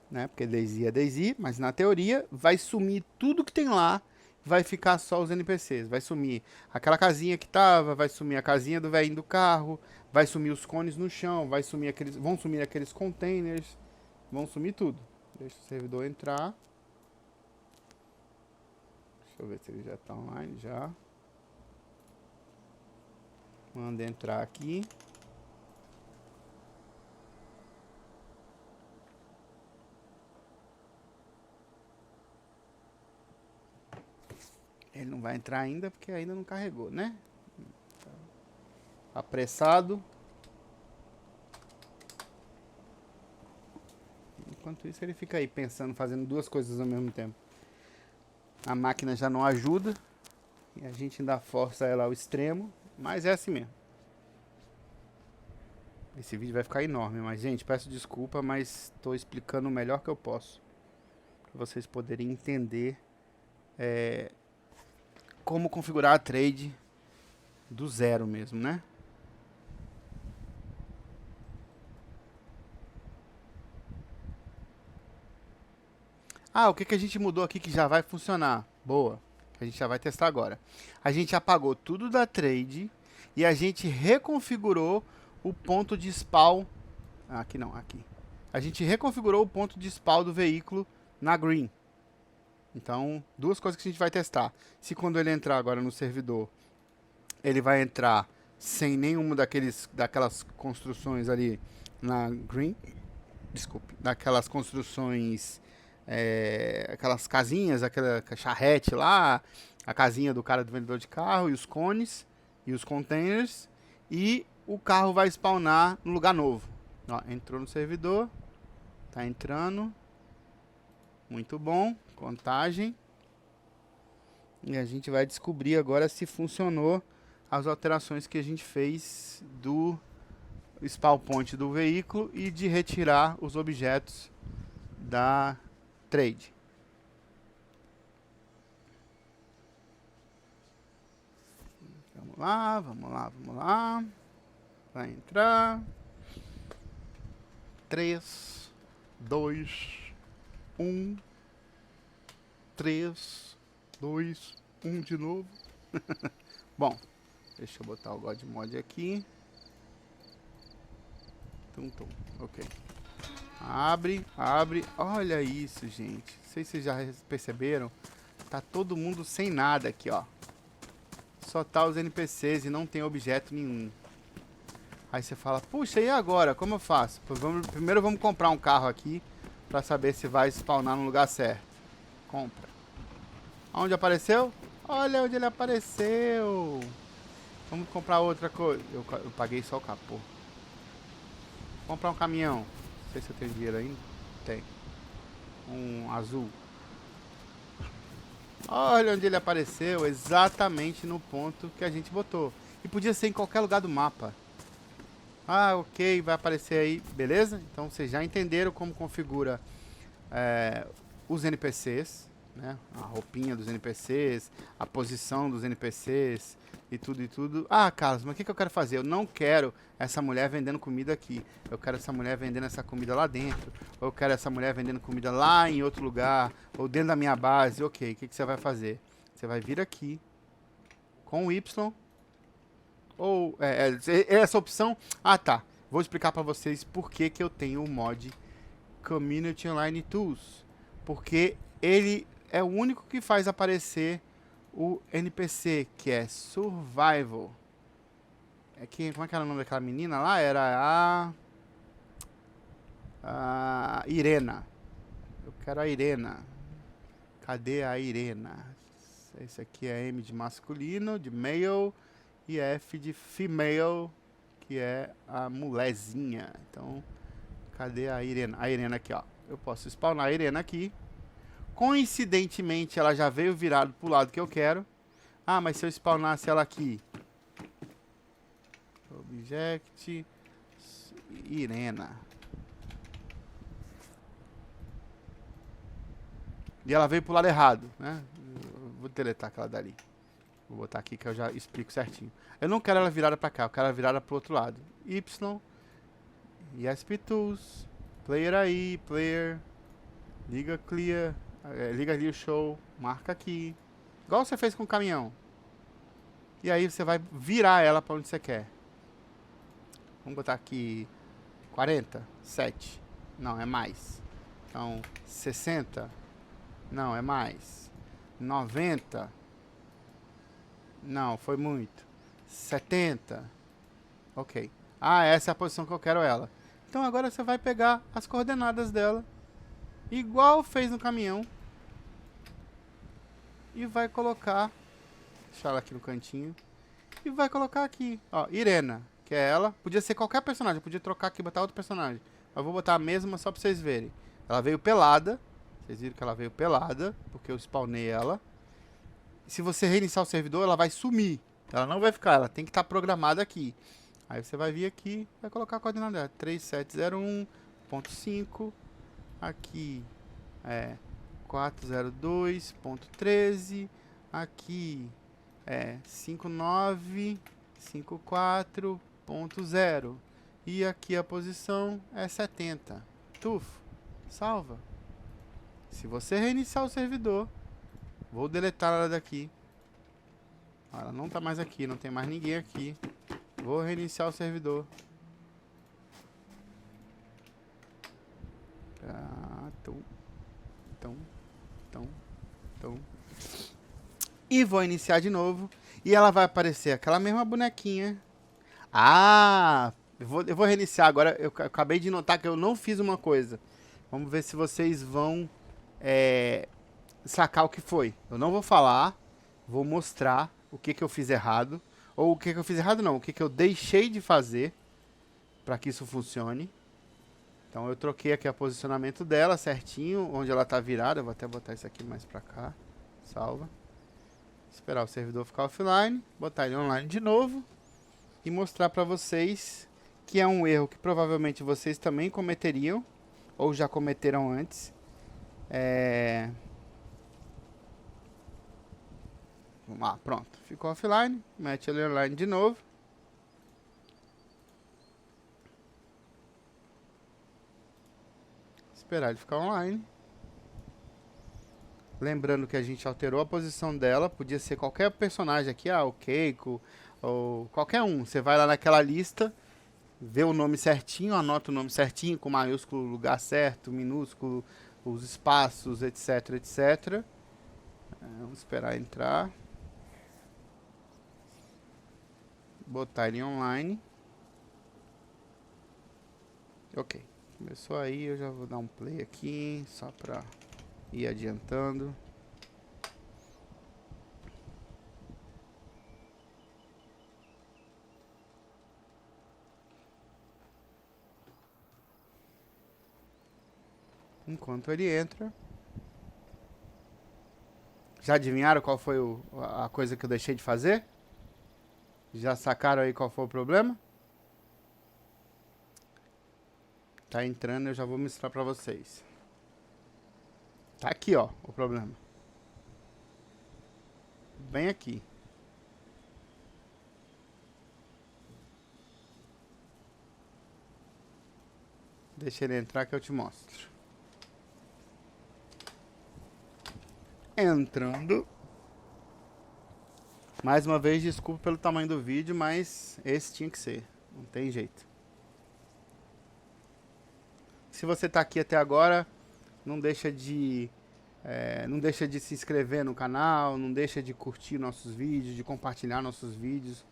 né, porque DayZ é DayZ, mas na teoria vai sumir tudo que tem lá, vai ficar só os NPCs. Vai sumir aquela casinha que tava, vai sumir a casinha do velhinho do carro, vai sumir os cones no chão, vão sumir aqueles containers, vão sumir tudo. Deixa o servidor entrar. Deixa eu ver se ele já tá online, já. Manda entrar aqui. Ele não vai entrar ainda porque ainda não carregou, né? Apressado. Enquanto isso ele fica aí pensando, fazendo duas coisas ao mesmo tempo. A máquina já não ajuda. E a gente ainda força ela ao extremo. Mas é assim mesmo. Esse vídeo vai ficar enorme. Mas, gente, peço desculpa, mas estou explicando o melhor que eu posso. Para vocês poderem entender como configurar a trade do zero mesmo, né? Ah, o que que a gente mudou aqui que já vai funcionar? Boa. A gente já vai testar agora. A gente apagou tudo da trade e a gente reconfigurou o ponto de spawn. Aqui não, aqui. A gente reconfigurou o ponto de spawn do veículo na green. Então, duas coisas que a gente vai testar. Se quando ele entrar agora no servidor, ele vai entrar sem nenhuma daquelas construções ali na green. Desculpe. Daquelas construções... aquelas casinhas, aquela charrete lá, a casinha do cara do vendedor de carro, e os cones, e os containers, e o carro vai spawnar no lugar novo. Ó, entrou no servidor, tá entrando, muito bom, contagem, e a gente vai descobrir agora se funcionou as alterações que a gente fez do spawn point do veículo e de retirar os objetos da trade. Vamos lá, vamos lá, vamos lá. Vai entrar. 3, 2, 1. 3, 2, 1 de novo. Bom, deixa eu botar o God Mod aqui. Ok. Abre, abre. Olha isso, gente. Não sei se vocês já perceberam. Tá todo mundo sem nada aqui, ó. Só tá os NPCs e não tem objeto nenhum. Aí você fala, puxa, e agora? Como eu faço? Primeiro vamos comprar um carro aqui pra saber se vai spawnar no lugar certo. Compra. Onde apareceu? Olha onde ele apareceu. Vamos comprar outra coisa. Eu paguei só o capô. Comprar um caminhão. Não sei se eu tenho dinheiro ainda. Tem. Um azul. Olha onde ele apareceu. Exatamente no ponto que a gente botou. E podia ser em qualquer lugar do mapa. Ah, ok. Vai aparecer aí. Beleza? Então vocês já entenderam como configura os NPCs. Né? A roupinha dos NPCs. A posição dos NPCs. E tudo. Ah, Carlos, mas o que eu quero fazer? Eu não quero essa mulher vendendo comida aqui. Eu quero essa mulher vendendo essa comida lá dentro. Ou eu quero essa mulher vendendo comida lá em outro lugar. Ou dentro da minha base. Ok, o que você vai fazer? Você vai vir aqui. Com o Y. Ou essa opção... Ah, tá. Vou explicar pra vocês por que eu tenho o mod Community Online Tools. Porque ele é o único que faz aparecer... o NPC, que é Survival. Como é que era o nome daquela menina lá? Era a Irena. Eu quero a Irena. Cadê a Irena? Esse aqui é M de masculino, de male, e F de female, que é a molezinha. Então, cadê a Irena? A Irena aqui, ó. Eu posso spawnar a Irena aqui. Coincidentemente, ela já veio virado pro lado que eu quero. Ah, mas se eu spawnasse ela aqui... Object... Irena. E ela veio pro lado errado, né? Vou deletar aquela dali. Vou botar aqui que eu já explico certinho. Eu não quero ela virada pra cá, eu quero ela virada pro outro lado. Y, ESP Tools, Player aí, Player, liga Clear, liga ali o Show, marca aqui. Igual você fez com o caminhão. E aí você vai virar ela pra onde você quer. Vamos botar aqui 40, 7. Não, é mais. Então, 60. Não, é mais. 90. Não, foi muito. 70. Ok. Ah, essa é a posição que eu quero ela. Então agora você vai pegar as coordenadas dela, igual fez no caminhão, e vai colocar, deixar ela aqui no cantinho, e vai colocar aqui, ó, Irena, que é ela. Podia ser qualquer personagem, eu podia trocar aqui e botar outro personagem. Eu vou botar a mesma só pra vocês verem. Ela veio pelada, vocês viram que ela veio pelada, porque eu spawnei ela. Se você reiniciar o servidor, ela vai sumir. Ela não vai ficar, ela tem que estar programada aqui. Aí você vai vir aqui, vai colocar a coordenada dela, 3701.5. Aqui é 402.13. Aqui é 5954.0. E aqui a posição é 70. Tufo, salva. Se você reiniciar o servidor, vou deletar ela daqui. Ela não tá mais aqui, não tem mais ninguém aqui. Vou reiniciar o servidor. E vou iniciar de novo. E ela vai aparecer aquela mesma bonequinha. Ah! Eu vou reiniciar agora. Eu acabei de notar que eu não fiz uma coisa. Vamos ver se vocês vão sacar o que foi. Eu não vou falar. Vou mostrar o que eu fiz errado. Ou o que eu fiz errado não. O que eu deixei de fazer para que isso funcione. Então eu troquei aqui o posicionamento dela certinho. Onde ela tá virada. Eu vou até botar isso aqui mais para cá. Salva. Esperar o servidor ficar offline. Botar ele online de novo. E mostrar para vocês que é um erro que provavelmente vocês também cometeriam. Ou já cometeram antes. Vamos lá, pronto. Ficou offline. Mete ele online de novo. Esperar ele ficar online. Lembrando que a gente alterou a posição dela. Podia ser qualquer personagem aqui. O Keiko. Ou qualquer um. Você vai lá naquela lista. Vê o nome certinho. Anota o nome certinho. Com maiúsculo, lugar certo. Minúsculo. Os espaços, etc, etc. Vamos esperar entrar. Botar ele online. Ok. Começou aí. Eu já vou dar um play aqui. Só pra ir adiantando. Enquanto ele entra. Já adivinharam qual foi a coisa que eu deixei de fazer? Já sacaram aí qual foi o problema? Tá entrando, eu já vou mostrar pra vocês. Tá aqui, ó, o problema. Bem aqui. Deixa ele entrar que eu te mostro. Entrando. Mais uma vez, desculpa pelo tamanho do vídeo, mas esse tinha que ser. Não tem jeito. Se você tá aqui até agora, não deixa de se inscrever no canal, não deixa de curtir nossos vídeos, de compartilhar nossos vídeos.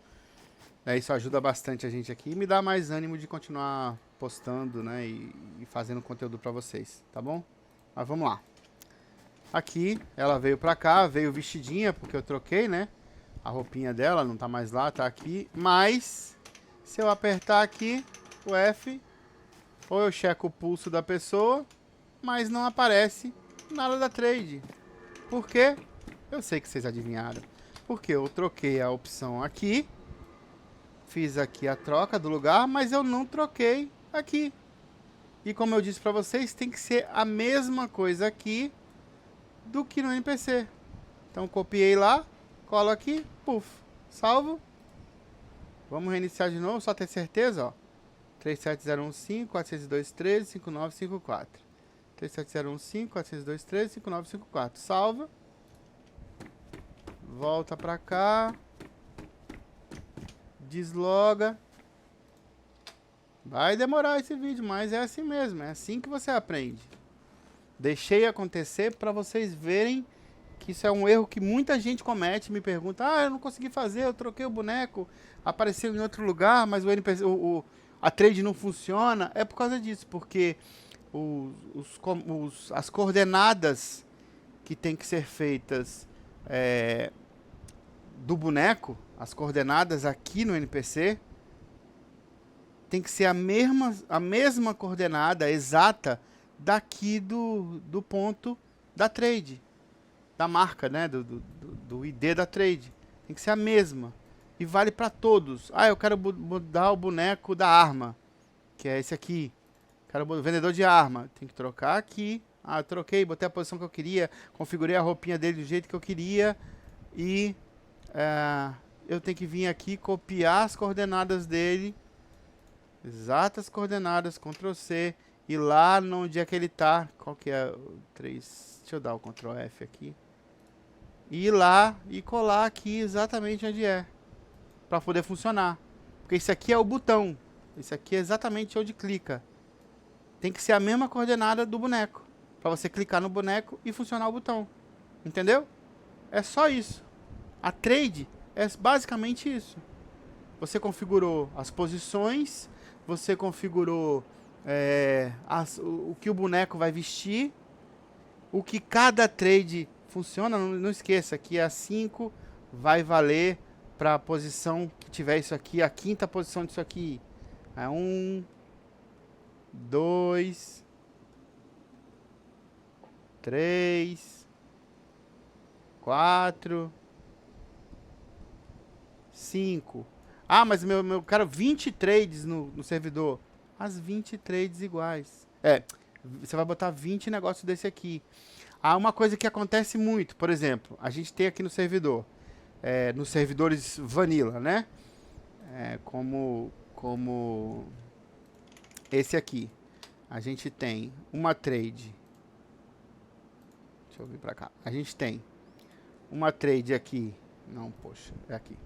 Isso ajuda bastante a gente aqui e me dá mais ânimo de continuar postando, né, e fazendo conteúdo pra vocês, tá bom? Mas vamos lá. Aqui, ela veio pra cá, veio vestidinha, porque eu troquei, né? A roupinha dela não tá mais lá, tá aqui. Mas, se eu apertar aqui, o F, ou eu checo o pulso da pessoa, mas não aparece nada da trade. Por quê? Eu sei que vocês adivinharam. Porque eu troquei a opção aqui, fiz aqui a troca do lugar, mas eu não troquei aqui. E como eu disse pra vocês, tem que ser a mesma coisa aqui do que no NPC. Então copiei lá, colo aqui, puf, salvo. Vamos reiniciar de novo, só ter certeza, ó. 37015 402 5954. 37015 402 5954. Salva. Volta pra cá. Desloga. Vai demorar esse vídeo, mas é assim mesmo. É assim que você aprende. Deixei acontecer para vocês verem que isso é um erro que muita gente comete. Me pergunta, eu não consegui fazer, eu troquei o boneco, apareceu em outro lugar, mas o NPC, a trade não funciona. É por causa disso, porque as coordenadas que tem que ser feitas do boneco, as coordenadas aqui no NPC, tem que ser a mesma coordenada exata daqui do ponto da trade, da marca, né, do ID da trade. Tem que ser a mesma. E vale para todos. Eu quero mudar o boneco da arma, que é esse aqui. Quero o vendedor de arma. Tem que trocar aqui. Eu troquei, botei a posição que eu queria, configurei a roupinha dele do jeito que eu queria. E eu tenho que vir aqui, copiar as coordenadas dele. Exatas coordenadas, Ctrl C. E lá onde é que ele tá. Qual que é o 3? Deixa eu dar o Ctrl F aqui. E ir lá e colar aqui exatamente onde é. Para poder funcionar. Porque isso aqui é o botão. Isso aqui é exatamente onde clica. Tem que ser a mesma coordenada do boneco. Para você clicar no boneco e funcionar o botão. Entendeu? É só isso. A trade é basicamente isso. Você configurou as posições. Você configurou o que o boneco vai vestir. O que cada trade funciona. Não esqueça que a 5 vai valer para a posição que tiver isso aqui. A quinta posição disso aqui. 1, 2, 3, 4, 5. Mas meu cara, 20 trades no servidor. As 20 trades iguais. Você vai botar 20 negócios desse aqui. Uma coisa que acontece muito, por exemplo, a gente tem aqui no servidor, nos servidores vanilla, né? Como esse aqui. A gente tem uma trade. Deixa eu vir pra cá. A gente tem uma trade aqui. Não, poxa, é aqui.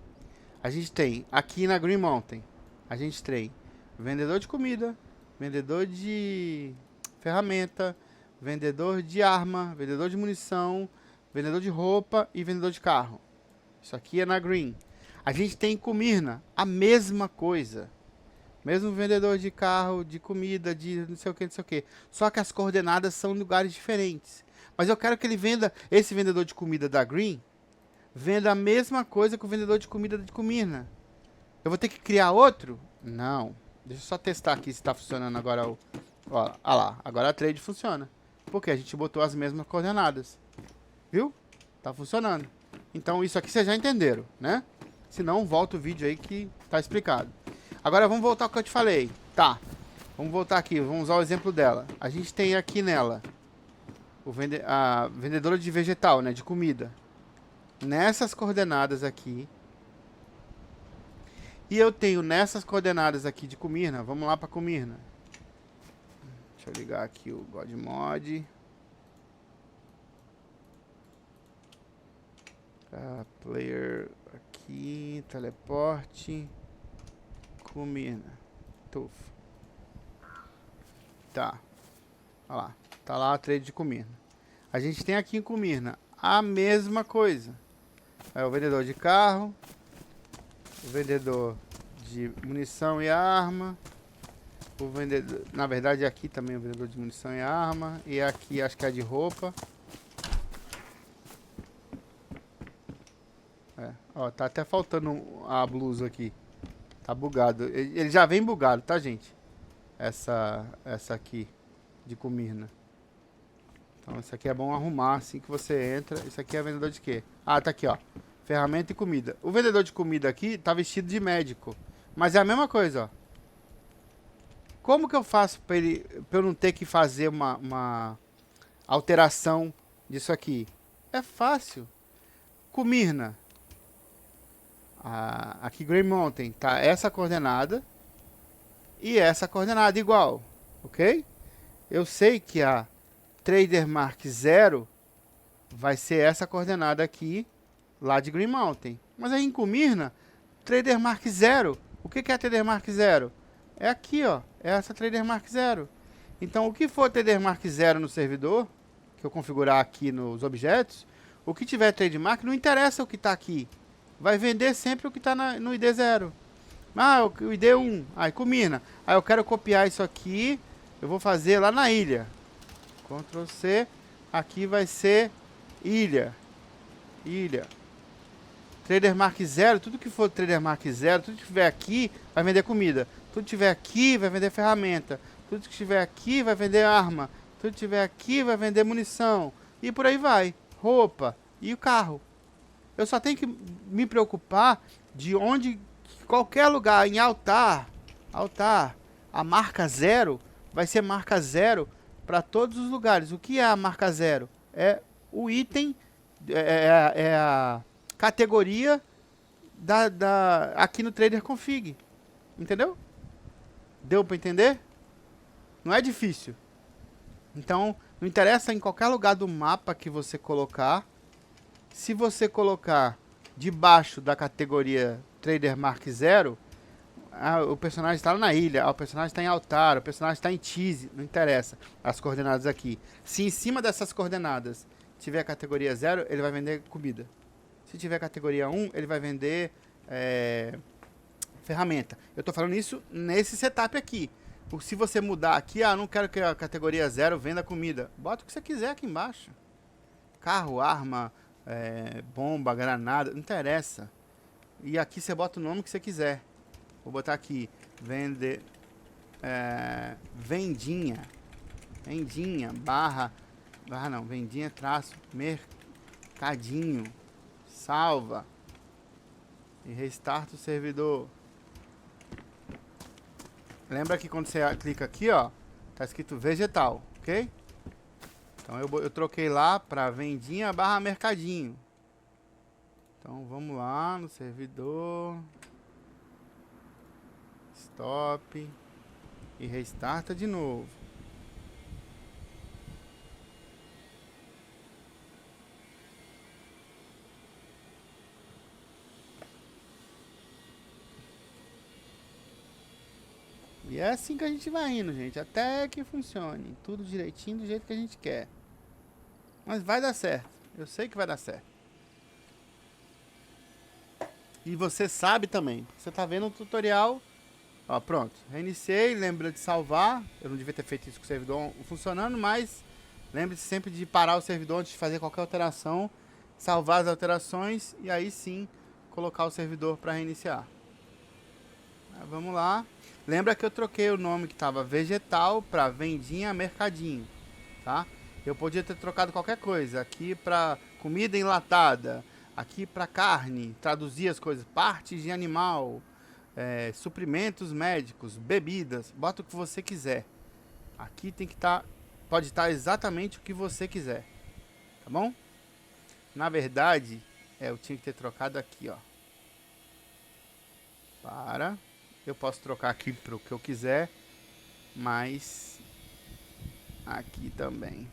A gente tem aqui na Green Mountain. A gente tem vendedor de comida, vendedor de ferramenta, vendedor de arma, vendedor de munição, vendedor de roupa e vendedor de carro. Isso aqui é na Green. A gente tem em Kumirna a mesma coisa. Mesmo vendedor de carro, de comida, de não sei o que, não sei o que. Só que as coordenadas são em lugares diferentes. Mas eu quero que ele venda, esse vendedor de comida da Green, venda a mesma coisa que o vendedor de comida de Kumirna. Eu vou ter que criar outro? Não. Deixa eu só testar aqui se está funcionando agora. Olha lá, agora a trade funciona. Porque a gente botou as mesmas coordenadas. Viu? Tá funcionando. Então isso aqui vocês já entenderam, né? Se não, volta o vídeo aí que tá explicado. Agora vamos voltar ao que eu te falei. Tá. Vamos voltar aqui, vamos usar o exemplo dela. A gente tem aqui nela a vendedora de vegetal, né? De comida. Nessas coordenadas aqui. E eu tenho nessas coordenadas aqui de Kumirna. Vamos lá para Kumirna. Deixa eu ligar aqui o Godmod. Player aqui, teleporte. Kumirna. Tuf. Tá. Olha lá. Tá lá a trade de Kumirna. A gente tem aqui em Kumirna a mesma coisa. É o vendedor de carro. O vendedor de munição e arma. O vendedor, na verdade aqui também o vendedor de munição e arma. E aqui acho que é de roupa. Ó, tá até faltando a blusa aqui. Tá bugado. Ele já vem bugado, tá, gente? Essa aqui de Kumirna. Então isso aqui é bom arrumar assim que você entra. Isso aqui é vendedor de quê? Tá aqui, ó. Ferramenta e comida. O vendedor de comida aqui tá vestido de médico. Mas é a mesma coisa, ó. Como que eu faço pra eu não ter que fazer uma alteração disso aqui? É fácil. Cumirna. Aqui Grey Mountain tá essa coordenada e essa coordenada igual, ok? Eu sei que a Trader Mark 0 vai ser essa coordenada aqui, lá de Green Mountain. Mas aí em Cumirna, Trader Mark 0, o que é Trader Mark 0? É aqui, ó, é essa Trader Mark 0. Então, o que for Trader Mark 0 no servidor, que eu configurar aqui nos objetos, o que tiver trademark, não interessa o que está aqui. Vai vender sempre o que está no ID 0. Ah, o ID 1, aí Cumirna. Aí eu quero copiar isso aqui, eu vou fazer lá na ilha. Ctrl C, aqui vai ser ilha. Ilha. Trader Mark 0, tudo que for Trader Mark 0, tudo que tiver aqui vai vender comida. Tudo que tiver aqui vai vender ferramenta. Tudo que tiver aqui vai vender arma. Tudo que tiver aqui vai vender munição. E por aí vai. Roupa e o carro. Eu só tenho que me preocupar de onde, qualquer lugar em altar, a marca 0 vai ser marca 0 para todos os lugares. O que é a marca 0? É o item, é a categoria aqui no Trader Config. Entendeu? Deu para entender? Não é difícil. Então, não interessa em qualquer lugar do mapa que você colocar. Se você colocar debaixo da categoria Trader Mark 0, o personagem está na ilha, o personagem está em altar, o personagem está em cheese, não interessa as coordenadas aqui. Se em cima dessas coordenadas tiver a categoria 0, ele vai vender comida. Se tiver categoria 1, ele vai vender ferramenta. Eu estou falando isso nesse setup aqui. Se você mudar aqui, não quero que a categoria 0 venda comida. Bota o que você quiser aqui embaixo. Carro, arma, bomba, granada, não interessa. E aqui você bota o nome que você quiser. Vou botar aqui, vendinha, vendinha, traço, mercadinho, salva e restart o servidor. Lembra que quando você clica aqui, ó, tá escrito vegetal, ok? Então eu troquei lá para vendinha / mercadinho. Então vamos lá no servidor, stop e restarta de novo. E é assim que a gente vai indo, gente, até que funcione tudo direitinho do jeito que a gente quer. Mas vai dar certo, eu sei que vai dar certo. E você sabe também, você tá vendo o tutorial, ó, pronto, reiniciei, lembra de salvar, eu não devia ter feito isso com o servidor funcionando, mas lembre-se sempre de parar o servidor antes de fazer qualquer alteração, salvar as alterações e aí sim colocar o servidor para reiniciar. Vamos lá. Lembra que eu troquei o nome que estava vegetal para vendinha mercadinho, tá? Eu podia ter trocado qualquer coisa. Aqui para comida enlatada, aqui para carne, traduzir as coisas, partes de animal, suprimentos médicos, bebidas, bota o que você quiser. Aqui tem que estar, pode estar exatamente o que você quiser, tá bom? Na verdade, eu tinha que ter trocado aqui, ó. Eu posso trocar aqui para o que eu quiser, mas aqui também.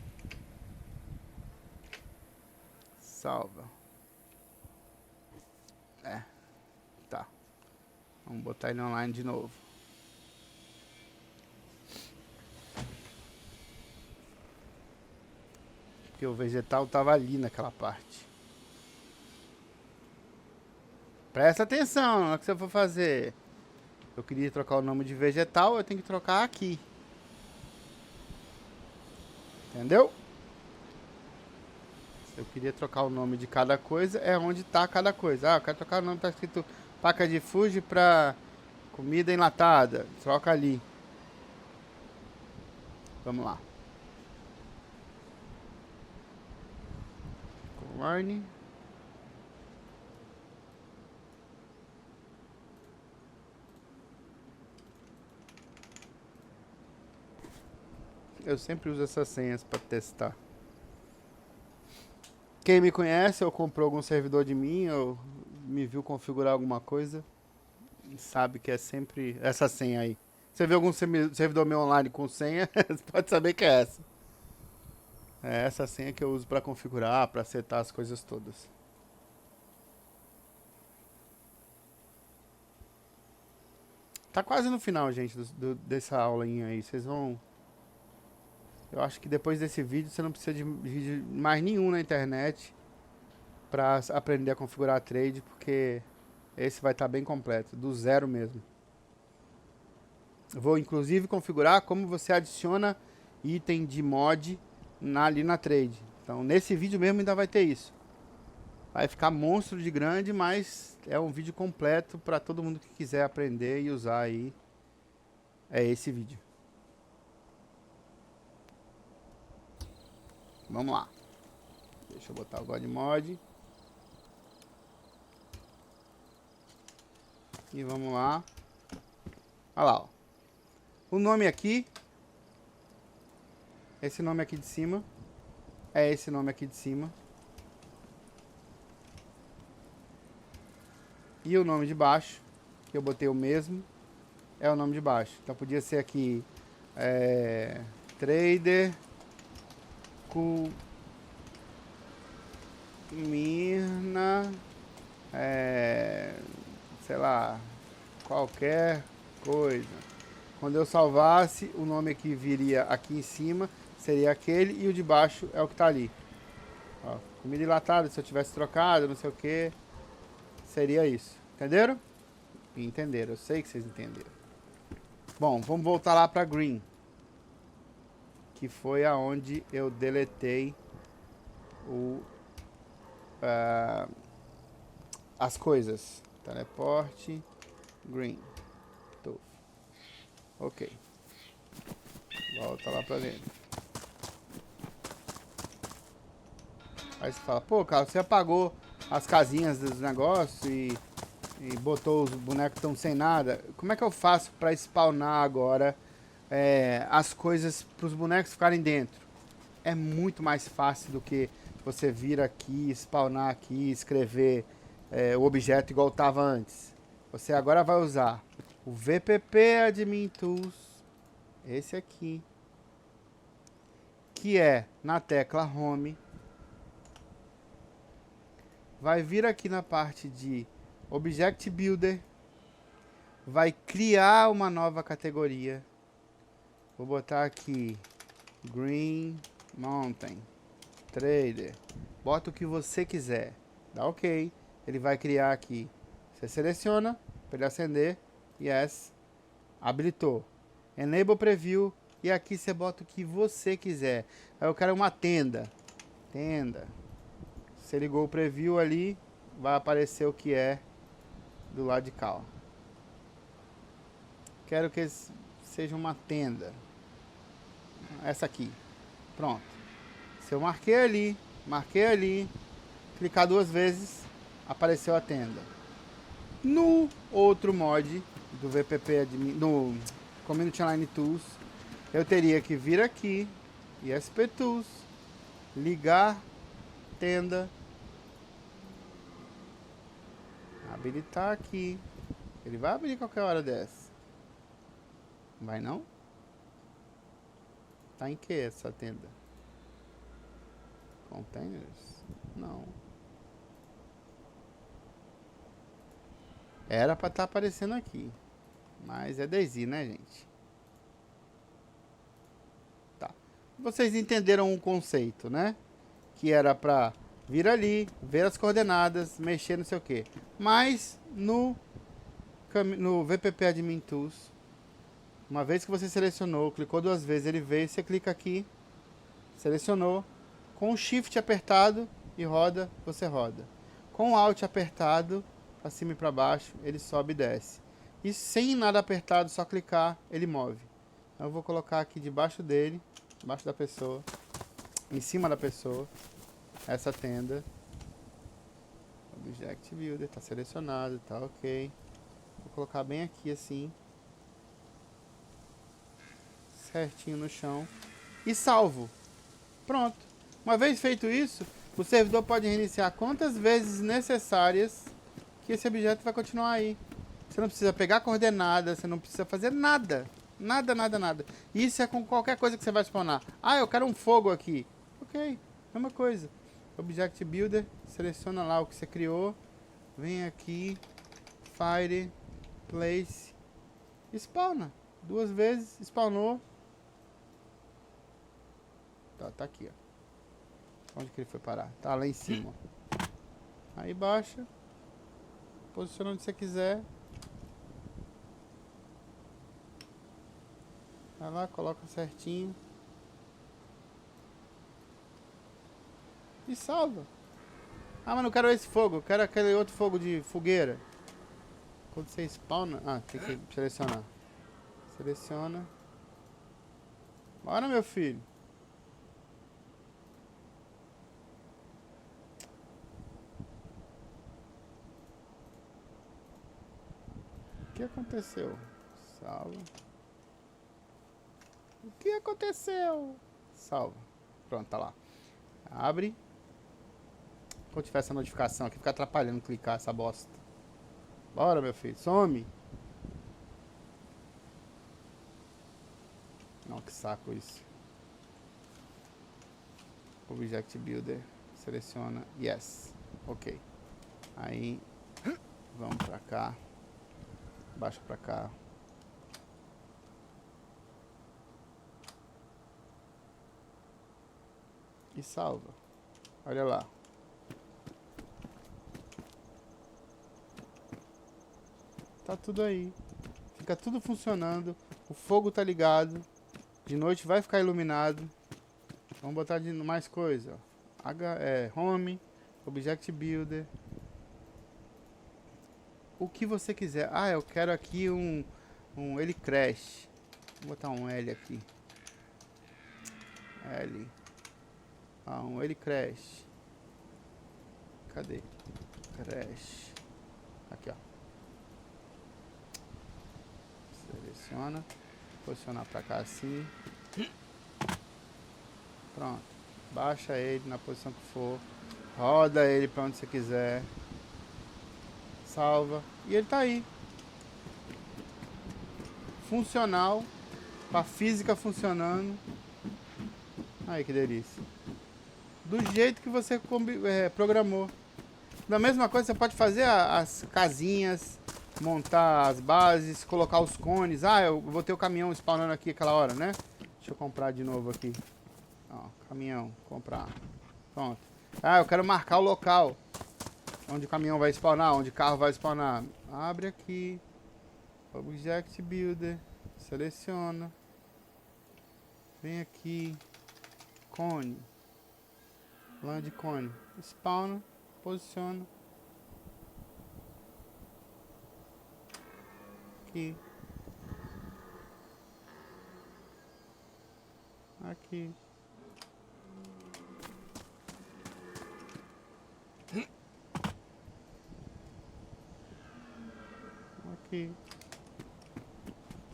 Salva. Tá. Vamos botar ele online de novo. Porque o vegetal tava ali naquela parte. Presta atenção na hora que você for fazer. Eu queria trocar o nome de vegetal, eu tenho que trocar aqui. Entendeu? Se eu queria trocar o nome de cada coisa, é onde está cada coisa. Eu quero trocar o nome, tá escrito paca de Fuji para comida enlatada. Troca ali. Vamos lá. Online. Eu sempre uso essas senhas para testar. Quem me conhece ou comprou algum servidor de mim ou me viu configurar alguma coisa, sabe que é sempre essa senha aí. Você vê algum servidor meu online com senha, você pode saber que é essa. É essa senha que eu uso para configurar, para acertar as coisas todas. Tá quase no final, gente, dessa aulinha aí. Vocês vão... Eu acho que depois desse vídeo você não precisa de vídeo mais nenhum na internet para aprender a configurar a trade, porque esse vai estar bem completo, do zero mesmo. Eu vou inclusive configurar como você adiciona item de mod ali na trade. Então nesse vídeo mesmo ainda vai ter isso. Vai ficar monstro de grande, mas é um vídeo completo para todo mundo que quiser aprender e usar aí. É esse vídeo. Vamos lá. Deixa eu botar o God Mod. E vamos lá. Olha lá, ó. O nome aqui. Esse nome aqui de cima. É esse nome aqui de cima. E o nome de baixo, que eu botei o mesmo, é o nome de baixo. Então podia ser aqui Trader Mirna, sei lá, qualquer coisa. Quando eu salvasse, o nome que viria aqui em cima seria aquele e o de baixo é o que tá ali. Ó, comida enlatada, se eu tivesse trocado, não sei o que, seria isso. Entenderam? Entenderam, eu sei que vocês entenderam. Bom, vamos voltar lá para Green, que foi aonde eu deletei as coisas. Teleporte, Green. Tô. Ok. Volta lá pra dentro. Aí você fala, pô, cara, você apagou as casinhas dos negócios e botou os bonecos tão sem nada. Como é que eu faço pra spawnar agora as coisas pros bonecos ficarem dentro? É muito mais fácil do que você vir aqui, spawnar aqui, escrever o objeto igual estava antes. Você agora vai usar o VPP Admin Tools, esse aqui, que é na tecla Home. Vai vir aqui na parte de Object Builder, vai criar uma nova categoria. Vou botar aqui Green Mountain Trader. Bota o que você quiser. Dá OK. Ele vai criar aqui. Você seleciona para ele acender. Yes. Habilitou. Enable Preview. E aqui você bota o que você quiser. Aí eu quero uma tenda. Tenda. Você ligou o Preview ali. Vai aparecer o que é do lado de cá. Ó. Quero que seja uma tenda. Essa aqui. Pronto. Se eu marquei ali, clicar 2 vezes, apareceu a tenda. No outro mod do VPP Admin, no Community Online Tools, eu teria que vir aqui, ESP Tools, ligar tenda, habilitar aqui. Ele vai abrir qualquer hora dessa. Vai não? Tá em que essa tenda? Containers? Não. Era pra estar aparecendo aqui. Mas é DayZ, né, gente? Tá. Vocês entenderam o conceito, né? Que era pra vir ali, ver as coordenadas, mexer não sei o que. Mas no VPP Admin Tools, uma vez que você selecionou, clicou 2 vezes, ele veio, você clica aqui, selecionou, com o Shift apertado e roda, você roda. Com o Alt apertado, para cima e para baixo, ele sobe e desce. E sem nada apertado, só clicar, ele move. Então, eu vou colocar aqui debaixo dele, debaixo da pessoa, em cima da pessoa, essa tenda. Object Builder, está selecionado, tá ok. Vou colocar bem aqui assim, certinho no chão, e salvo. Pronto. Uma vez feito isso, O servidor pode reiniciar quantas vezes necessárias que esse objeto vai continuar aí. Você não precisa pegar coordenadas, você não precisa fazer nada. Nada, nada, nada. Isso é com qualquer coisa que você vai spawnar. Ah, eu quero um fogo aqui. Ok, mesma coisa. Object Builder, seleciona lá o que você criou. Vem aqui, Fire, Place, spawna. 2 vezes, spawnou. Tá aqui, ó. Onde que ele foi parar? Tá lá em cima, ó. Aí baixa. Posiciona onde você quiser. Vai lá, coloca certinho. E salva. Ah, mas não quero esse fogo. Eu quero aquele outro fogo de fogueira. Quando você spawna... Ah, tem que selecionar. Seleciona. Bora, meu filho. O que aconteceu? Salva. O que aconteceu? Salva. Pronto, tá lá. Abre. Quando tiver essa notificação aqui, fica atrapalhando clicar essa bosta. Bora, meu filho. Some. Não, que saco isso. Object Builder. Seleciona. Yes. Ok. Aí, vamos pra cá. Baixa pra cá. E salva. Olha lá. Tá tudo aí. Fica tudo funcionando. O fogo tá ligado. De noite vai ficar iluminado. Vamos botar de mais coisa. Home. Object Builder. O que você quiser. Ah, eu quero aqui um L Crash. Vou botar um L aqui. L. Um L Crash. Cadê? Crash. Aqui, ó. Seleciona. Posicionar pra cá assim. Pronto. Baixa ele na posição que for. Roda ele pra onde você quiser. Salva. E ele tá aí. Funcional. Com a física funcionando. Aí que delícia. Do jeito que você programou. Da mesma coisa você pode fazer as casinhas, montar as bases, colocar os cones. Ah, eu vou ter o caminhão spawnando aqui aquela hora, né? Deixa eu comprar de novo aqui. Ó, caminhão, comprar. Pronto. Ah, eu quero marcar o local onde o caminhão vai spawnar, onde o carro vai spawnar. Abre aqui. Object Builder. Seleciona. Vem aqui. Cone. Land cone. Spawna. Posiciona. Aqui. Aqui. Aqui.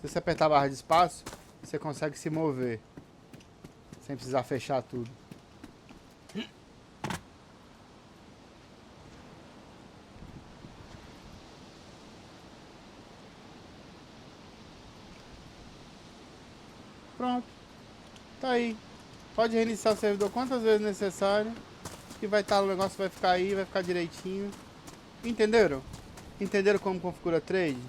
Se você apertar a barra de espaço, você consegue se mover. Sem precisar fechar tudo. Pronto. Tá aí. Pode reiniciar o servidor quantas vezes necessário. Que vai estar, o negócio vai ficar aí, vai ficar direitinho. Entenderam? Entenderam como configura trade?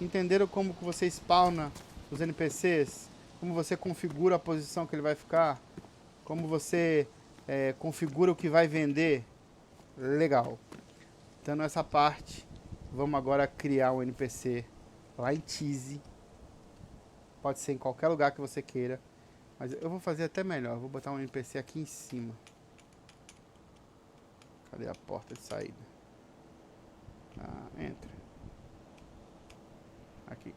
Entenderam como que você spawna os NPCs? Como você configura a posição que ele vai ficar? Como você configura o que vai vender? Legal. Então nessa parte, vamos agora criar um NPC lá em Tease. Pode ser em qualquer lugar que você queira. Mas eu vou fazer até melhor. Vou botar um NPC aqui em cima. Cadê a porta de saída? Entra. Aqui.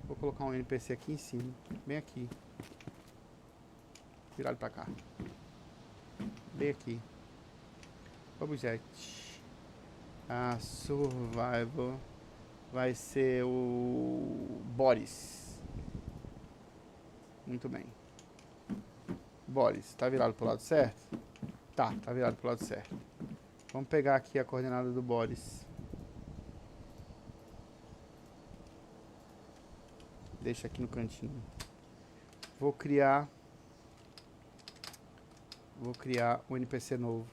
Vou colocar um NPC aqui em cima. Bem aqui. Virado pra cá. Bem aqui. Object. Survival. Vai ser o Boris. Muito bem. Boris. Tá virado pro lado certo? Tá virado pro lado certo. Vamos pegar aqui a coordenada do Boris. Deixa aqui no cantinho. Vou criar um NPC novo.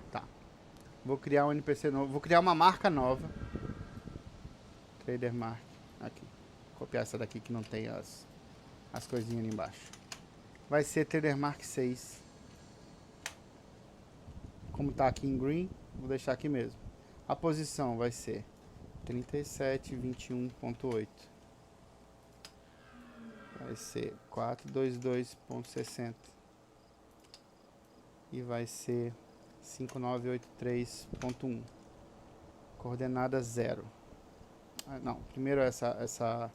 Tá. Vou criar um NPC novo. Vou criar uma marca nova. Trader Mark. Aqui. Vou copiar essa daqui que não tem as coisinhas ali embaixo. Vai ser Trader Mark 6. Como tá aqui em green, vou deixar aqui mesmo. A posição vai ser 3721.8. Vai ser 422.60. E vai ser 5983.1. Coordenada 0. Não, primeiro essa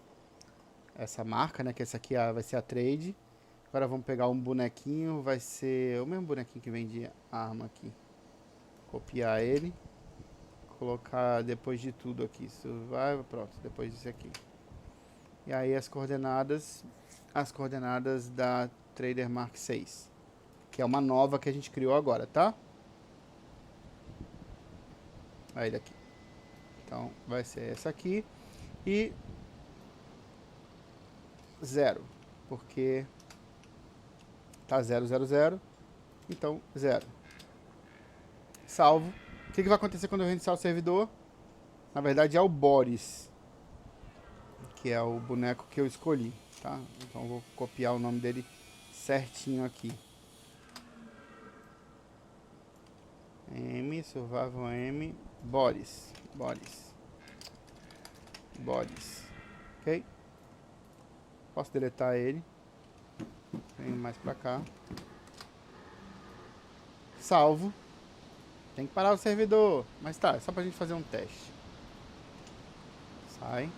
marca, né? Que essa aqui vai ser a trade. Agora vamos pegar um bonequinho. Vai ser o mesmo bonequinho que vende arma aqui. Copiar ele. Colocar depois de tudo aqui. Survival, pronto. Depois disso aqui. E aí as coordenadas da Trader Mark 6. Que é uma nova que a gente criou agora, tá? Aí daqui. Então vai ser essa aqui. E 0. Porque tá 000. Então 0. Salvo. O que vai acontecer quando eu reiniciar o servidor? Na verdade é o Boris, que é o boneco que eu escolhi, tá? Então eu vou copiar o nome dele certinho aqui. Survival M, Boris. Ok? Posso deletar ele. Venho mais pra cá. Salvo. Tem que parar o servidor. Mas tá, é só pra gente fazer um teste. Sai.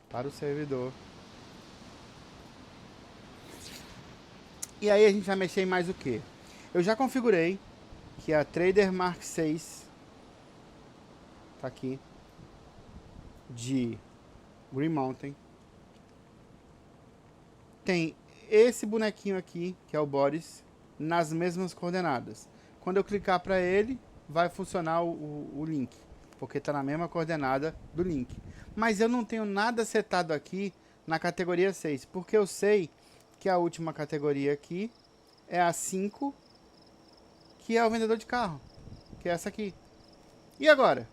Para o servidor. E aí a gente vai mexer em mais o que? Eu já configurei que a Trader Mark 6 tá aqui de Green Mountain tem esse bonequinho aqui, que é o Boris, nas mesmas coordenadas. Quando eu clicar para ele, vai funcionar o link, porque está na mesma coordenada do link. Mas eu não tenho nada setado aqui na categoria 6, porque eu sei que a última categoria aqui é a 5, que é o vendedor de carro, que é essa aqui. E agora?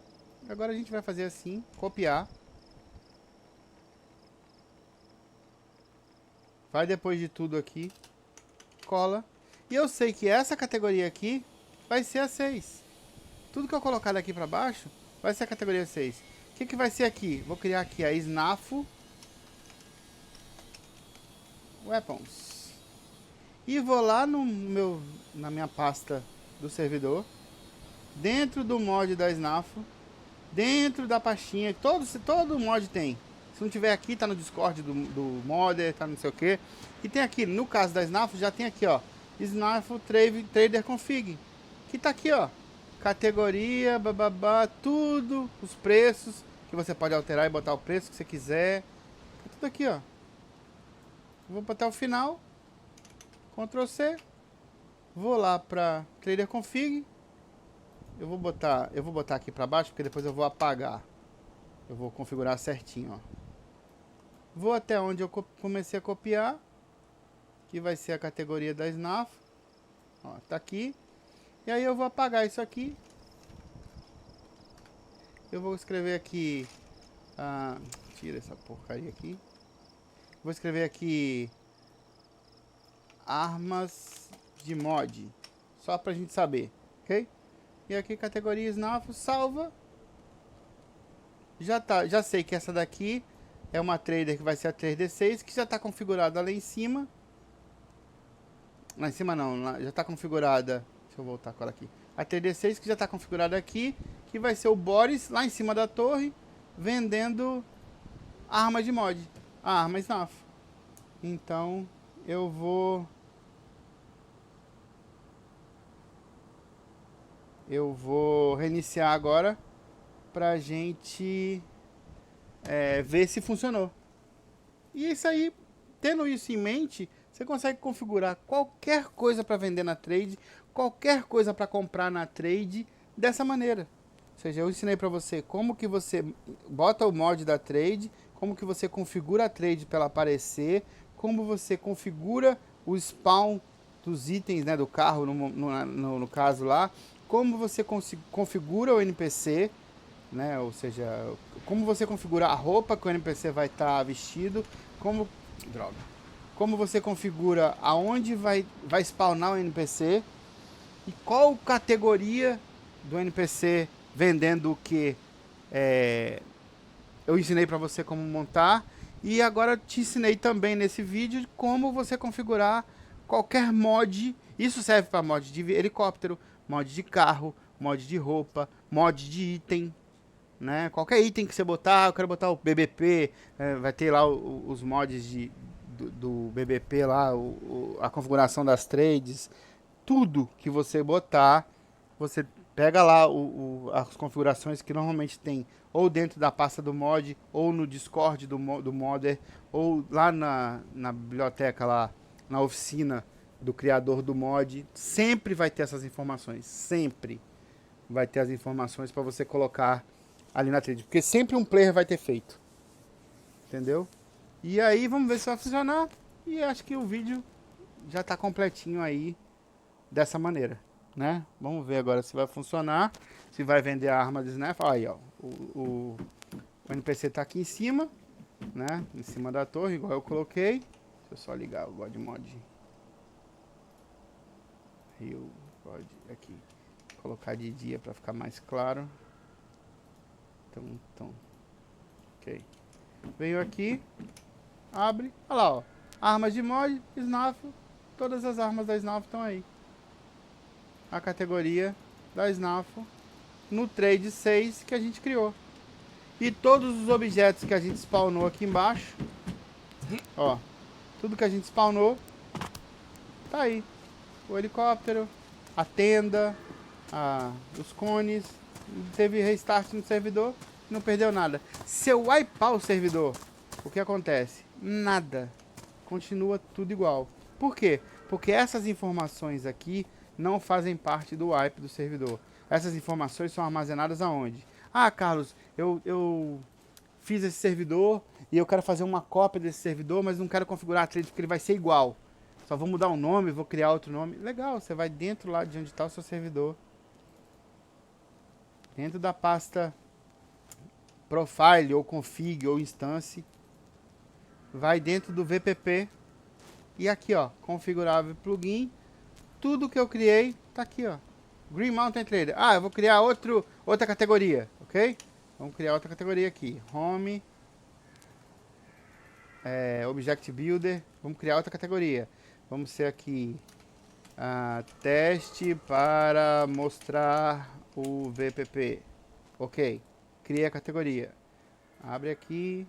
Agora a gente vai fazer assim, copiar. Vai depois de tudo aqui, cola. E eu sei que essa categoria aqui vai ser a 6. Tudo que eu colocar daqui para baixo vai ser a categoria 6. O que vai ser aqui? Vou criar aqui a SNAFO Weapons. E vou lá na minha pasta do servidor, dentro do mod da SNAFO, dentro da pastinha, todo mod tem. Se não tiver aqui, tá no Discord do modder, tá não sei o que. E tem aqui, no caso da SNAFO, já tem aqui, ó, SNAFO Trader Config, que tá aqui, ó, categoria, bababá, tudo, os preços, que você pode alterar e botar o preço que você quiser. Tá tudo aqui, ó. Vou botar o final, Ctrl C, vou lá pra Trader Config. Eu vou botar aqui pra baixo, porque depois eu vou apagar. Eu vou configurar certinho, ó. Vou até onde eu comecei a copiar, que vai ser a categoria da SNAFO. Ó, tá aqui. E aí eu vou apagar isso aqui. Eu vou escrever aqui... tira essa porcaria aqui. Vou escrever aqui... armas de mod. Só pra gente saber, ok? E aqui categoria SNAFO, salva. Já sei que essa daqui é uma trader que vai ser a Trader 6, que já está configurada lá em cima. Lá em cima não, já está configurada. Deixa eu voltar com ela aqui. A Trader 6 que já está configurada aqui, que vai ser o Boris lá em cima da torre, vendendo arma de mod, a arma SNAFO. Então eu vou reiniciar agora pra gente ver se funcionou. E isso aí, tendo isso em mente, você consegue configurar qualquer coisa para vender na trade, qualquer coisa para comprar na trade dessa maneira. Ou seja, eu ensinei para você como que você bota o mod da trade, como que você configura a trade para ela aparecer, como você configura o spawn dos itens, né, do carro, no caso lá, como você configura o NPC, né, ou seja, como você configura a roupa que o NPC vai estar vestido, como, droga, como você configura aonde vai spawnar o NPC e qual categoria do NPC vendendo o que eu ensinei para você como montar. E agora te ensinei também nesse vídeo como você configurar qualquer mod. Isso serve para mod de helicóptero, mod de carro, mod de roupa, mod de item, né? Qualquer item que você botar, eu quero botar o BBP, vai ter lá os mods do BBP lá, a configuração das trades, tudo que você botar, você pega lá as configurações que normalmente tem ou dentro da pasta do mod, ou no Discord do modder, ou lá na biblioteca, lá na oficina do criador do mod. Sempre vai ter essas informações, sempre vai ter as informações para você colocar ali na trade, porque sempre um player vai ter feito, entendeu? E aí vamos ver se vai funcionar, e acho que o vídeo já está completinho aí dessa maneira, né? Vamos ver agora se vai funcionar, se vai vender a arma de snap. Aí, ó, o NPC tá aqui em cima, né? Em cima da torre, igual eu coloquei. Deixa eu só ligar o God Mod. Rio God aqui. Vou colocar de dia para ficar mais claro. Então, ok. Veio aqui, abre, olha lá, ó. Armas de mod, Snaf, todas as armas da Snaf estão aí. A categoria da Snafo no trade 6 que a gente criou. E todos os objetos que a gente spawnou aqui embaixo, ó, tudo que a gente spawnou, tá aí. O helicóptero, a tenda, os cones, teve restart no servidor, não perdeu nada. Se eu wipear o servidor, o que acontece? Nada. Continua tudo igual. Por quê? Porque essas informações aqui não fazem parte do wipe do servidor. Essas informações são armazenadas aonde? Ah, Carlos, eu fiz esse servidor e eu quero fazer uma cópia desse servidor, mas não quero configurar a trade porque ele vai ser igual. Só vou mudar o nome, vou criar outro nome. Legal, você vai dentro lá de onde está o seu servidor. Dentro da pasta Profile, ou Config, ou Instance. Vai dentro do VPP. E aqui, ó, configurável plugin. Tudo que eu criei tá aqui, ó. Green Mountain Trader. Ah, eu vou criar outra categoria, ok? Vamos criar outra categoria aqui. Home. Object Builder. Vamos criar outra categoria. Vamos ser aqui. Teste para mostrar o VPP. Ok. Cria a categoria. Abre aqui.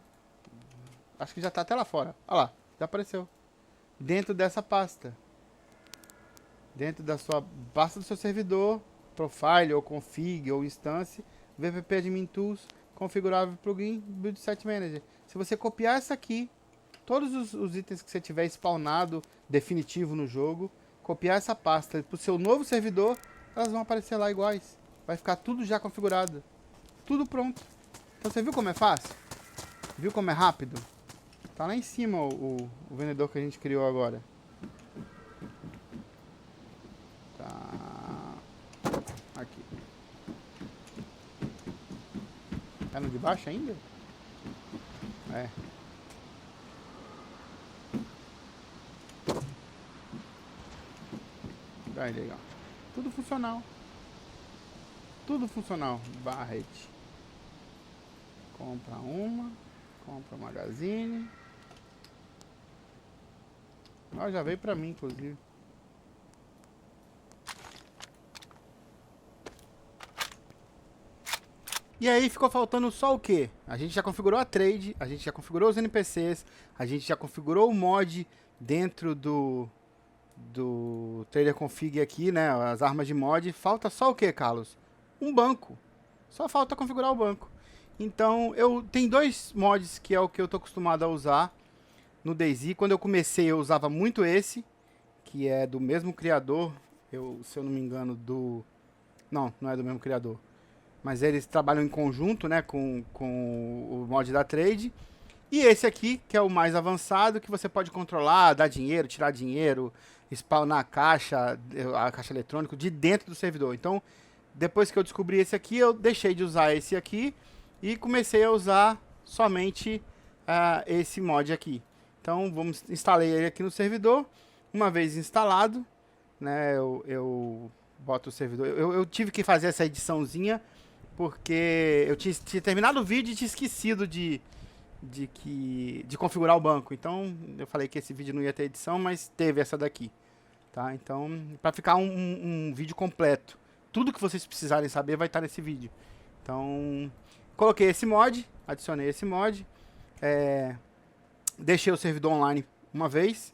Acho que já tá até lá fora. Olha lá, já apareceu. Dentro dessa pasta. Dentro da sua pasta do seu servidor, Profile, ou Config, ou Instance, VPP Admin Tools, configurável plugin, Build Site Manager. Se você copiar essa aqui, todos os itens que você tiver spawnado definitivo no jogo, copiar essa pasta para o seu novo servidor, elas vão aparecer lá iguais. Vai ficar tudo já configurado. Tudo pronto. Então você viu como é fácil? Viu como é rápido? Tá lá em cima o vendedor que a gente criou agora. Aqui. Tá no de baixo ainda? É. Aí, legal. Tudo funcional. Tudo funcional. Barret. Compra uma. Compra magazine. Ó, já veio pra mim, inclusive. E aí ficou faltando só o quê? A gente já configurou a trade, a gente já configurou os NPCs, a gente já configurou o mod dentro do Trader Config aqui, né? As armas de mod. Falta só o quê, Carlos? Um banco. Só falta configurar o banco. Então, tem dois mods que é o que eu tô acostumado a usar. no DayZ. Quando eu comecei, eu usava muito esse, que é do mesmo criador. Se eu não me engano, não é do mesmo criador. Mas eles trabalham em conjunto, né, com o mod da Trade. E esse aqui, que é o mais avançado, que você pode controlar, dar dinheiro, tirar dinheiro, spawnar a caixa eletrônica de dentro do servidor. Então, depois que eu descobri esse aqui, eu deixei de usar esse aqui e comecei a usar somente esse mod aqui. Então, instalei ele aqui no servidor. Uma vez instalado, né, eu boto o servidor. Eu tive que fazer essa ediçãozinha porque eu tinha terminado o vídeo e tinha esquecido de configurar o banco. Então, eu falei que esse vídeo não ia ter edição, mas teve essa daqui. Tá? Então, para ficar um vídeo completo. Tudo que vocês precisarem saber vai estar nesse vídeo. Então, coloquei esse mod, adicionei esse mod. Deixei o servidor online uma vez,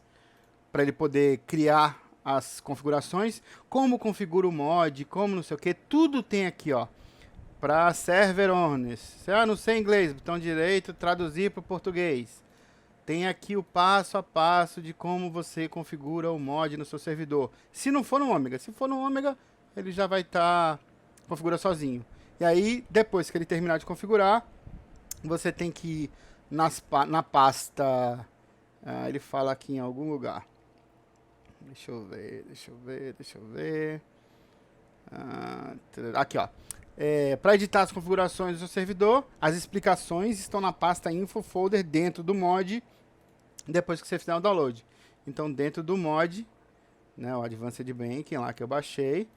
para ele poder criar as configurações. Como configura o mod, como não sei o que, tudo tem aqui, ó. Para server owners. Se não sei inglês, botão direito, traduzir para o português. Tem aqui o passo a passo de como você configura o mod no seu servidor. Se não for no Omega. Se for no Omega, ele já vai estar configura sozinho. E aí, depois que ele terminar de configurar, você tem que ir na pasta... ele fala aqui em algum lugar. Deixa eu ver. Aqui, ó. Para editar as configurações do seu servidor, as explicações estão na pasta info folder dentro do mod, depois que você fizer o download. Então, dentro do mod, né, o Advanced Banking lá que eu baixei,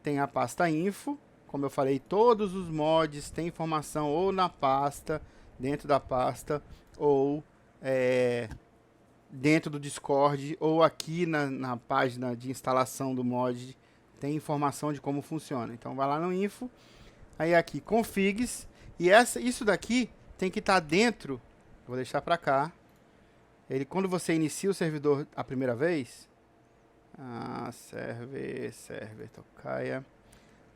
tem a pasta info. Como eu falei, todos os mods têm informação ou na pasta, dentro da pasta, ou dentro do Discord, ou aqui na página de instalação do mod, tem informação de como funciona. Então, vai lá no info. Aí aqui, configs, e isso daqui tem que estar dentro, vou deixar para cá, quando você inicia o servidor a primeira vez, server tocaia,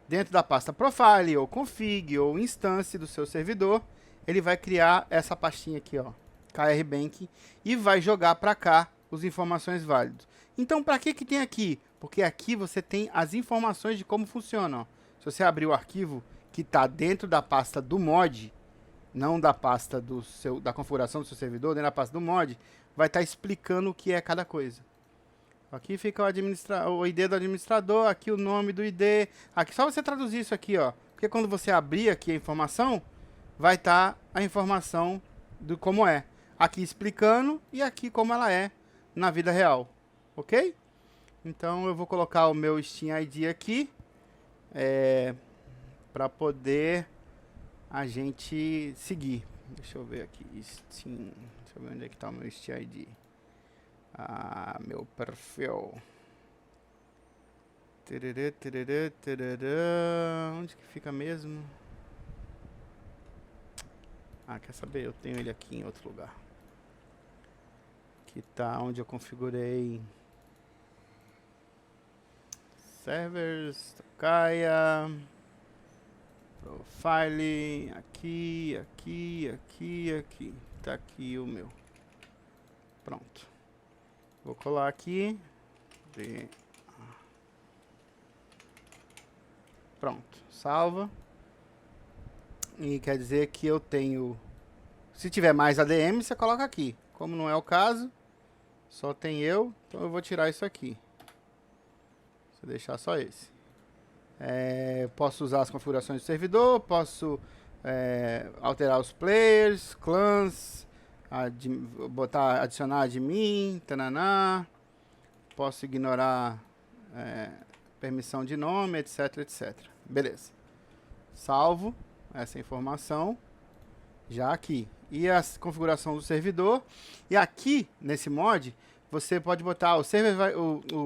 dentro da pasta profile, ou config, ou instance do seu servidor, ele vai criar essa pastinha aqui, ó, KR Bank, e vai jogar para cá as informações válidas. Então, para que tem aqui? Porque aqui você tem as informações de como funciona, ó. Se você abrir o arquivo que está dentro da pasta do mod, não da pasta da configuração do seu servidor, dentro da pasta do mod, vai estar explicando o que é cada coisa. Aqui fica o ID do administrador, aqui o nome do ID, aqui só você traduzir isso aqui, ó, porque quando você abrir aqui a informação, vai estar a informação do como é, aqui explicando e aqui como ela é na vida real, ok? Então eu vou colocar o meu Steam ID aqui, para poder a gente seguir. Deixa eu ver aqui, Steam, deixa eu ver onde é que tá o meu Steam ID. Meu perfil. Onde que fica mesmo? Quer saber? Eu tenho ele aqui em outro lugar. Que tá onde eu configurei servers, tocaia, profile, aqui. Tá aqui o meu. Pronto. Vou colar aqui. Pronto. Salva. E quer dizer que eu tenho... Se tiver mais ADM, você coloca aqui. Como não é o caso, só tem eu, então eu vou tirar isso aqui. Vou deixar só esse. Posso usar as configurações do servidor, posso alterar os players, clãs, adicionar admin, tananá. Posso ignorar permissão de nome, etc, etc. Beleza. Salvo essa informação já aqui. E a configuração do servidor. E aqui, nesse mod, você pode botar, o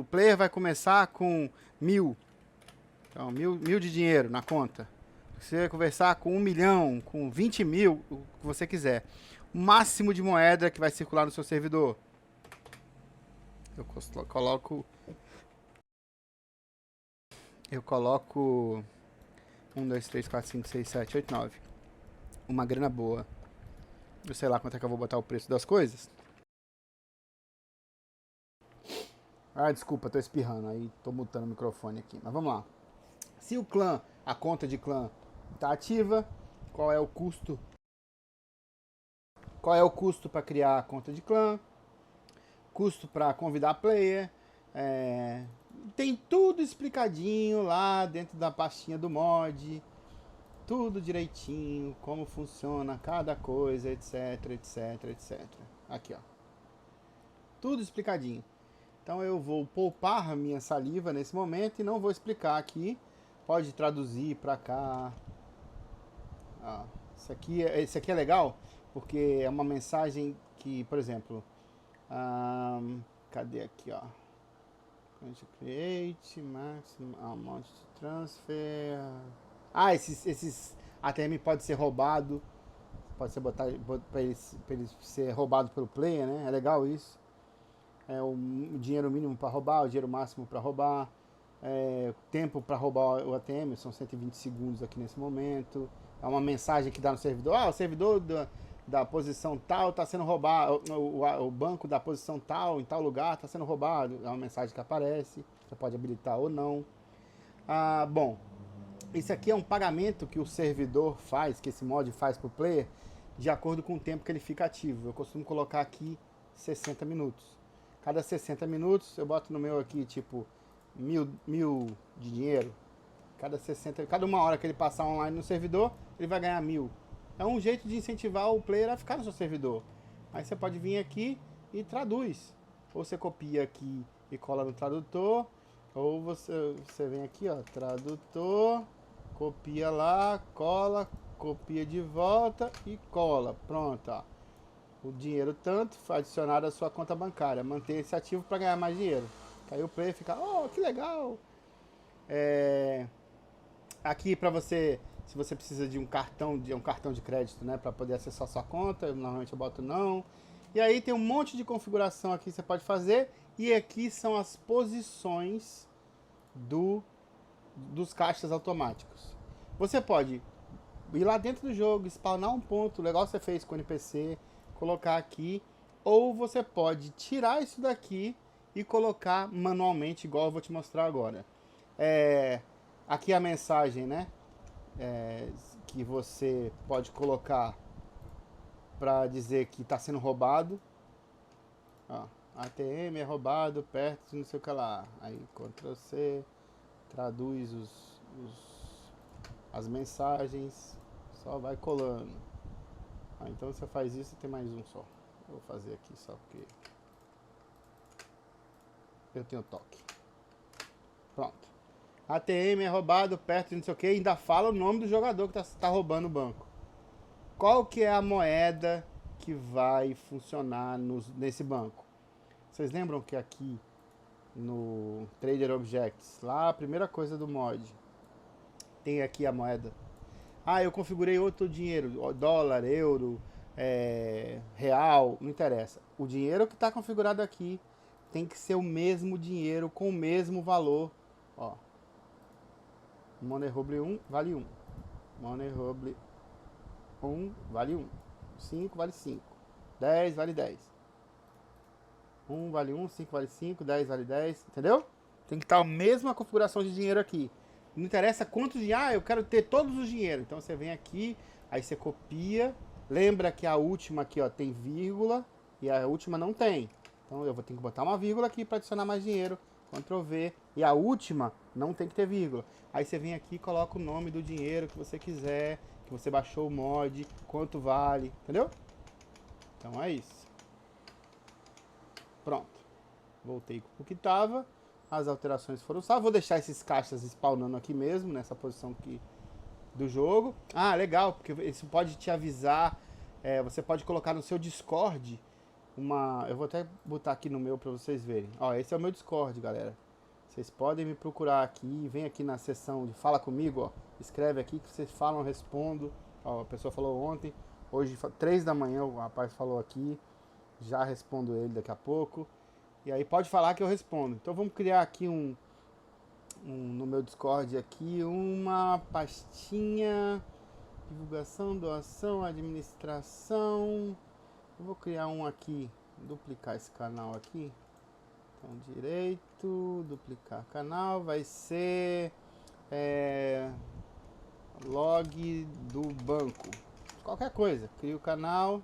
player vai começar com 1000. Então, 1000 de dinheiro na conta. Você vai conversar com 1 milhão, com 20 mil, o que você quiser. O máximo de moeda que vai circular no seu servidor. Eu coloco 1, 2, 3, 4, 5, 6, 7, 8, 9. Uma grana boa. Eu sei lá quanto é que eu vou botar o preço das coisas. Ah, desculpa, tô espirrando, aí tô mutando o microfone aqui. Mas vamos lá. Se o clã, a conta de clã tá ativa, qual é o custo? Qual é o custo para criar a conta de clã? Custo para convidar player? É, tem tudo explicadinho lá dentro da pastinha do mod. Tudo direitinho, como funciona cada coisa, etc, etc, etc. Aqui, ó. Tudo explicadinho. Então eu vou poupar a minha saliva nesse momento e não vou explicar aqui. Pode traduzir para cá. Ah, esse aqui é legal porque é uma mensagem que, por exemplo, cadê aqui, ó? Create, maximum amount to transfer. Ah, esses ATM pode ser roubado, pode ser botar para ele ser roubado pelo player, né? É legal isso. É o dinheiro mínimo para roubar, o dinheiro máximo para roubar, tempo para roubar o ATM, são 120 segundos aqui nesse momento. É uma mensagem que dá no servidor, o servidor da posição tal está sendo roubado, o banco da posição tal, em tal lugar, está sendo roubado. É uma mensagem que aparece, você pode habilitar ou não. Bom, isso aqui é um pagamento que o servidor faz, que esse mod faz para o player, de acordo com o tempo que ele fica ativo. Eu costumo colocar aqui 60 minutos. Cada 60 minutos eu boto no meu aqui, tipo, mil de dinheiro. Cada uma hora que ele passar online no servidor, ele vai ganhar 1000. É um jeito de incentivar o player a ficar no seu servidor. Aí você pode vir aqui e traduz. Ou você copia aqui e cola no tradutor, ou você vem aqui, ó, tradutor, copia lá, cola, copia de volta e cola. Pronto, ó. O dinheiro tanto adicionado à sua conta bancária. Manter esse ativo para ganhar mais dinheiro. Aí o player fica, oh, que legal. Aqui para você, se você precisa de um cartão de crédito, né, para poder acessar a sua conta, normalmente eu boto não. E aí tem um monte de configuração aqui que você pode fazer. E aqui são as posições dos caixas automáticos. Você pode ir lá dentro do jogo, spawnar um ponto, legal você fez com o NPC, colocar aqui, ou você pode tirar isso daqui e colocar manualmente, igual eu vou te mostrar agora. Aqui a mensagem, né? Que você pode colocar para dizer que está sendo roubado. Ó, ATM é roubado perto de não sei o que lá. Aí Ctrl C, traduz as mensagens, só vai colando. Então você faz isso e tem mais um só. Vou fazer aqui só porque eu tenho toque. Pronto. ATM é roubado perto de não sei o que, ainda fala o nome do jogador que tá roubando o banco. Qual que é a moeda que vai funcionar nesse banco? Vocês lembram que aqui no Trader Objects, lá a primeira coisa do mod, tem aqui a moeda. Eu configurei outro dinheiro, dólar, euro, real, não interessa. O dinheiro que está configurado aqui tem que ser o mesmo dinheiro com o mesmo valor. Ó, Money Ruble 1 vale 1. Money Ruble 1 vale 1. 5 vale 5. 10 vale 10. 1 vale 1, 5 vale 5, 10 vale 10. Entendeu? Tem que estar a mesma configuração de dinheiro aqui. Não interessa quantos dinheiro. Eu quero ter todos os dinheiros. Então você vem aqui, aí você copia. Lembra que a última aqui, ó, tem vírgula e a última não tem. Então eu vou ter que botar uma vírgula aqui para adicionar mais dinheiro. Ctrl V. E a última não tem que ter vírgula. Aí você vem aqui e coloca o nome do dinheiro que você quiser, que você baixou o mod, quanto vale, entendeu? Então é isso. Pronto. Voltei pro que tava. As alterações foram salvas. Vou deixar esses caixas spawnando aqui mesmo, nessa posição aqui do jogo. Legal, porque isso pode te avisar. Você pode colocar no seu Discord uma... Eu vou até botar aqui no meu pra vocês verem. Ó, esse é o meu Discord, galera. Vocês podem me procurar aqui. Vem aqui na seção de Fala Comigo, ó. Escreve aqui que vocês falam, eu respondo. Ó, a pessoa falou ontem. Hoje, 3 da manhã, o rapaz falou aqui. Já respondo ele daqui a pouco. E aí pode falar que eu respondo. Então vamos criar aqui no meu Discord aqui uma pastinha, divulgação, doação, administração. Eu vou criar um aqui, duplicar esse canal aqui. botão direito, duplicar canal, vai ser log do banco. Qualquer coisa, cria o canal,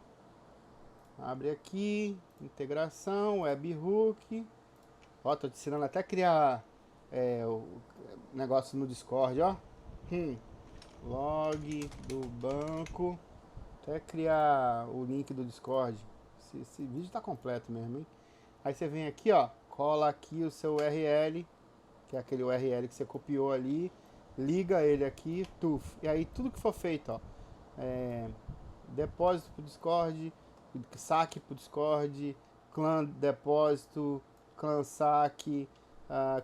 abre aqui, integração, webhook. Ó, tô te ensinando até a criar o negócio no Discord, ó. Log do banco. Até criar o link do Discord. Esse vídeo tá completo mesmo, hein? Aí você vem aqui, ó, cola aqui o seu URL, que é aquele URL que você copiou ali, liga ele aqui, tuf. E aí tudo que for feito, ó, depósito pro Discord, saque pro Discord, clã depósito, clã saque,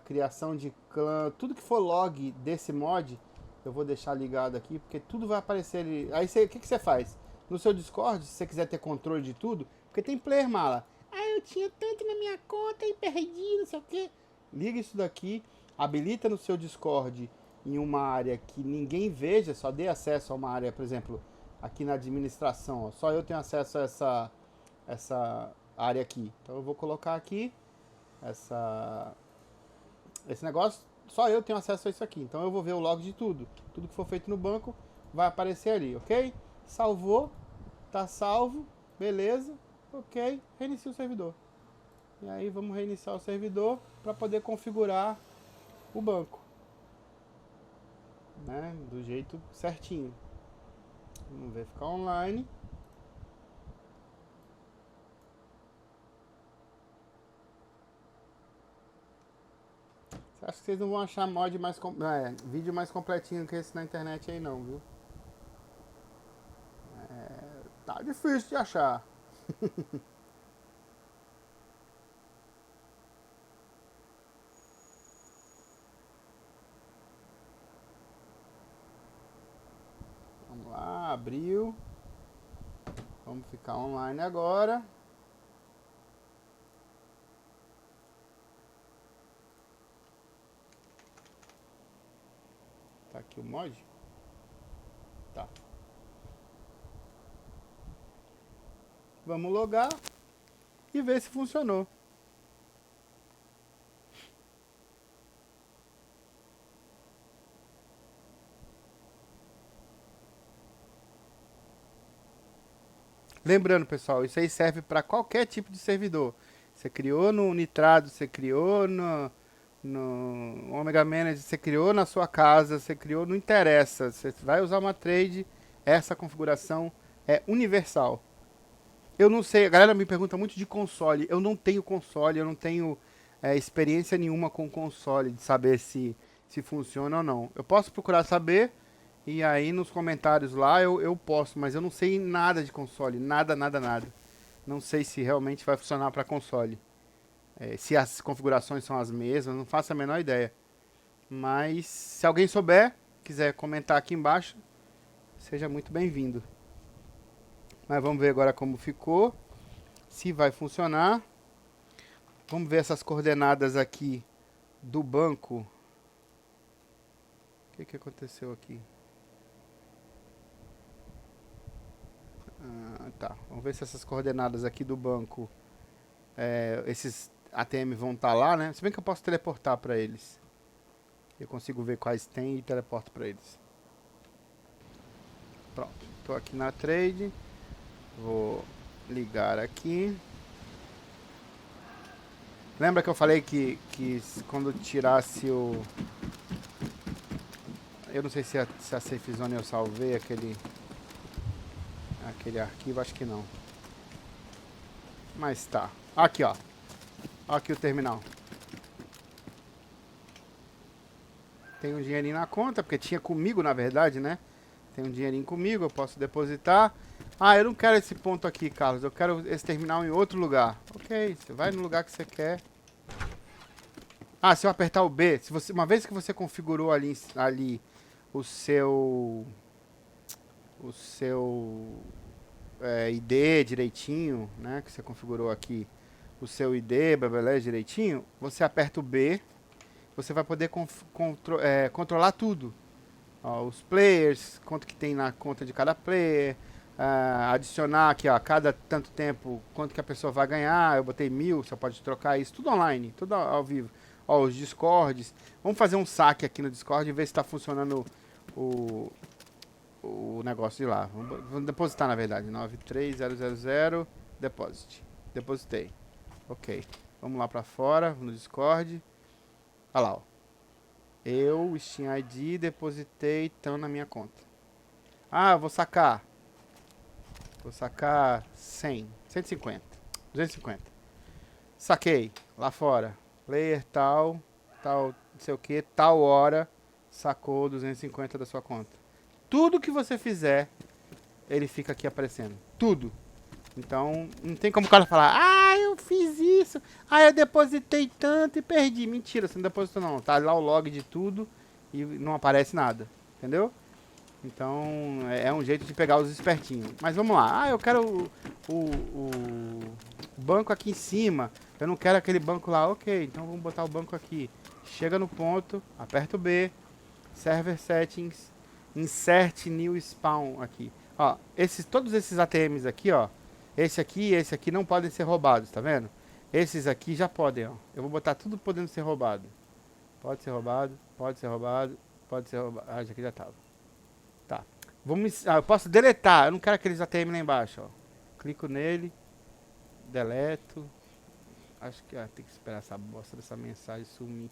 criação de clã, tudo que for log desse mod, eu vou deixar ligado aqui, porque tudo vai aparecer ali. Aí o que você faz? No seu Discord, se você quiser ter controle de tudo, porque tem player mala. Eu tinha tanto na minha conta e perdi, não sei o que. Liga isso daqui, habilita no seu Discord em uma área que ninguém veja, só dê acesso a uma área, por exemplo, aqui na administração, ó, só eu tenho acesso a essa área aqui. Então eu vou colocar aqui esse negócio, só eu tenho acesso a isso aqui. Então eu vou ver o log de tudo. Tudo que for feito no banco vai aparecer ali, ok? Salvou, tá salvo, beleza, ok, reinicia o servidor. E aí vamos reiniciar o servidor para poder configurar o banco, né, do jeito certinho. Vamos verificar online. Acho que vocês não vão achar mod mais vídeo mais completinho que esse na internet aí não, viu? Tá difícil de achar. Vamos lá, abriu. Vamos ficar online agora. Tá aqui o mod? Tá. Vamos logar e ver se funcionou. Lembrando, pessoal, isso aí serve para qualquer tipo de servidor. Você criou no Nitrado, você criou no Omega Manager, você criou na sua casa, você criou, não interessa. Você vai usar uma trade, essa configuração é universal. Eu não sei, a galera me pergunta muito de console. Eu não tenho console, eu não tenho experiência nenhuma com console, de saber se funciona ou não. Eu posso procurar saber, e aí nos comentários lá eu posto, mas eu não sei nada de console, nada, nada, nada. Não sei se realmente vai funcionar para console. Se as configurações são as mesmas, não faço a menor ideia. Mas se alguém souber, quiser comentar aqui embaixo, seja muito bem-vindo. Mas vamos ver agora como ficou, se vai funcionar. Vamos ver essas coordenadas aqui do banco. O que aconteceu aqui? Tá, vamos ver se essas coordenadas aqui do banco, esses ATM vão estar lá, né? Se bem que eu posso teleportar para eles. Eu consigo ver quais tem e teleporto para eles. Pronto, estou aqui na trade. Vou ligar aqui. Lembra que eu falei que quando tirasse o... Eu não sei se a Safe Zone eu salvei aquele arquivo, acho que não. Mas tá. Aqui, ó. Aqui o terminal. Tem um dinheirinho na conta, porque tinha comigo, na verdade, né? Tem um dinheirinho comigo, eu posso depositar. Eu não quero esse ponto aqui, Carlos. Eu quero esse terminal em outro lugar. Ok, você vai no lugar que você quer. Se eu apertar o B, uma vez que você configurou ali o seu ID direitinho, né? Que você configurou aqui o seu ID, beleza, direitinho. Você aperta o B, você vai poder controlar tudo. Ó, os players, quanto que tem na conta de cada player, adicionar aqui, ó, a cada tanto tempo, quanto que a pessoa vai ganhar. Eu botei 1000, você pode trocar isso, tudo online, tudo ao vivo. Ó, os Discords. Vamos fazer um saque aqui no Discord e ver se está funcionando o, o negócio de lá. Vamos depositar, na verdade. 93000, deposit. Depositei. Ok. Vamos lá pra fora, no Discord. Olha lá, ó. Eu, Steam ID, depositei, estão na minha conta. Ah, vou sacar. Vou sacar 100, 150, 250. Saquei, lá fora. Player tal, não sei o que, tal hora, sacou 250 da sua conta. Tudo que você fizer, ele fica aqui aparecendo. Tudo. Então, não tem como o cara falar, ah, eu fiz isso, ah, eu depositei tanto e perdi. Mentira, você não depositou não. Tá lá o log de tudo e não aparece nada. Entendeu? Então, é um jeito de pegar os espertinhos. Mas vamos lá. Ah, eu quero o banco aqui em cima. Eu não quero aquele banco lá. Ok, então vamos botar o banco aqui. Chega no ponto, aperta o B, Server Settings, Insert New Spawn aqui. Ó, todos esses ATMs aqui, ó. Esse aqui e esse aqui não podem ser roubados, tá vendo? Esses aqui já podem, ó. Eu vou botar tudo podendo ser roubado. Pode ser roubado, pode ser roubado, pode ser roubado. Ah, esse aqui já tava. Tá. Eu posso deletar. Eu não quero aqueles ATM lá embaixo, ó. Clico nele. Deleto. Acho que tem que esperar essa bosta dessa mensagem sumir.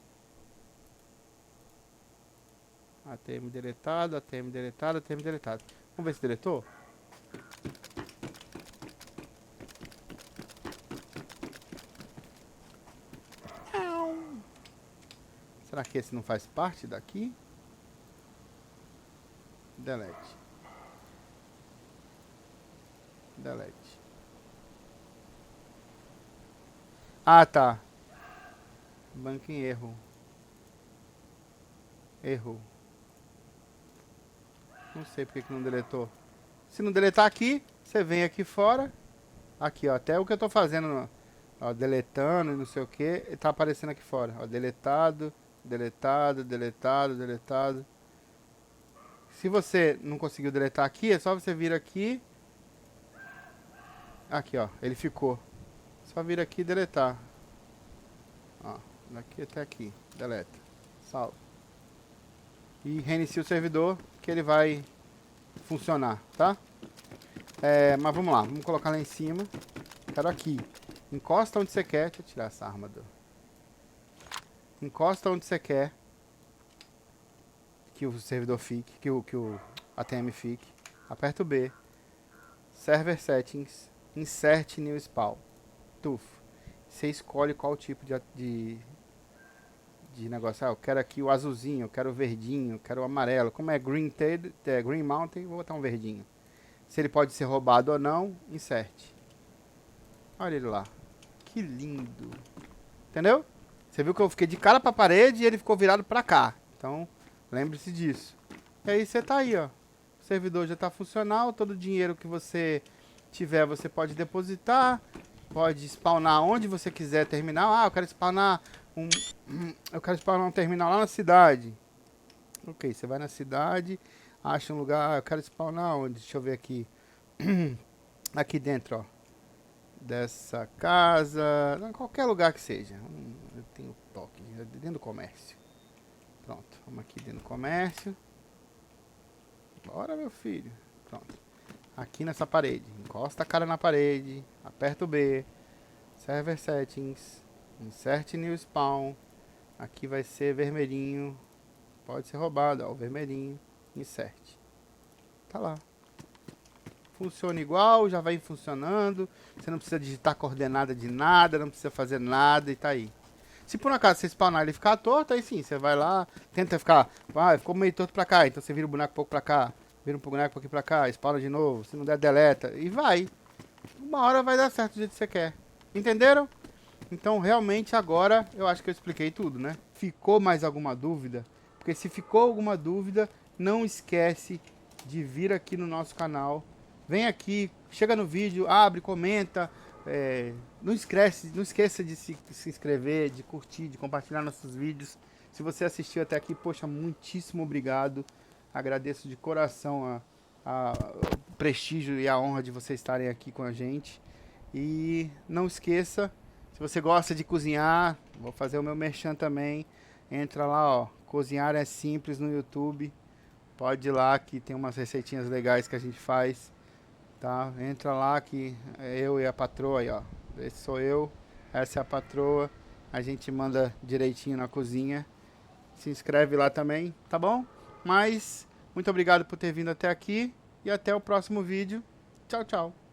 ATM deletado, ATM deletado, ATM deletado. Vamos ver se deletou. Será que esse não faz parte daqui? Delete. Delete. Ah, tá. Banco em erro. Erro. Não sei porque que não deletou. Se não deletar aqui, você vem aqui fora. Aqui, ó. Até o que eu tô fazendo, ó, deletando e não sei o que, tá aparecendo aqui fora. Ó, deletado, deletado, deletado, deletado. Se você não conseguiu deletar aqui, é só você vir aqui. Aqui, ó. Ele ficou. Só vir aqui e deletar. Ó, daqui até aqui. Deleta. Salvo. E reinicia o servidor, que ele vai funcionar, tá? Mas vamos lá. Vamos colocar lá em cima. Quero aqui. Encosta onde você quer. Deixa eu tirar essa arma do... Encosta onde você quer que o servidor fique, que o ATM fique. Aperta o B. Server Settings. Insert New Spawn. Tuf. Você escolhe qual tipo de negócio. Ah, eu quero aqui o azulzinho, eu quero o verdinho, eu quero o amarelo. Como é Green Mountain, vou botar um verdinho. Se ele pode ser roubado ou não, insert. Olha ele lá. Que lindo. Entendeu? Você viu que eu fiquei de cara pra parede e ele ficou virado pra cá. Então, lembre-se disso. E aí você tá aí, ó. O servidor já tá funcional. Todo o dinheiro que você tiver, você pode depositar. Pode spawnar onde você quiser terminal. Ah, eu quero spawnar um terminal lá na cidade. Ok, você vai na cidade, acha um lugar. Eu quero spawnar onde? Deixa eu ver aqui. Aqui dentro, ó. Dessa casa. Em qualquer lugar que seja. Eu tenho toque. Dentro do comércio. Pronto, vamos aqui dentro do comércio. Bora, meu filho. Pronto. Aqui nessa parede. Encosta a cara na parede. Aperta o B. Server Settings. Insert New Spawn. Aqui vai ser vermelhinho. Pode ser roubado, ó. O vermelhinho. Insert. Tá lá. Funciona igual, já vai funcionando. Você não precisa digitar coordenada de nada. Não precisa fazer nada e tá aí. Se por um acaso você spawnar ele ficar torto, aí sim, você vai lá, tenta ficar. Ah, ficou meio torto pra cá. Então você vira o boneco um pouco pra cá. Vira um boneco um pouquinho pra cá. Spawna de novo. Se não der, deleta. E vai. Uma hora vai dar certo do jeito que você quer. Entenderam? Então, realmente, agora eu acho que eu expliquei tudo, né? Ficou mais alguma dúvida? Porque se ficou alguma dúvida, não esquece de vir aqui no nosso canal. Vem aqui, chega no vídeo, abre, comenta. Não esqueça de se inscrever, de curtir, de compartilhar nossos vídeos. Se você assistiu até aqui, poxa, muitíssimo obrigado. Agradeço de coração prestígio e a honra de vocês estarem aqui com a gente. E não esqueça, se você gosta de cozinhar, vou fazer o meu merchan também. Entra lá, ó, Cozinhar é Simples no YouTube. Pode ir lá que tem umas receitinhas legais que a gente faz, tá? Entra lá que é eu e a patroa aí, ó. Esse sou eu, essa é a patroa. A gente manda direitinho na cozinha. Se inscreve lá também, tá bom? Mas muito obrigado por ter vindo até aqui e até o próximo vídeo. Tchau, tchau.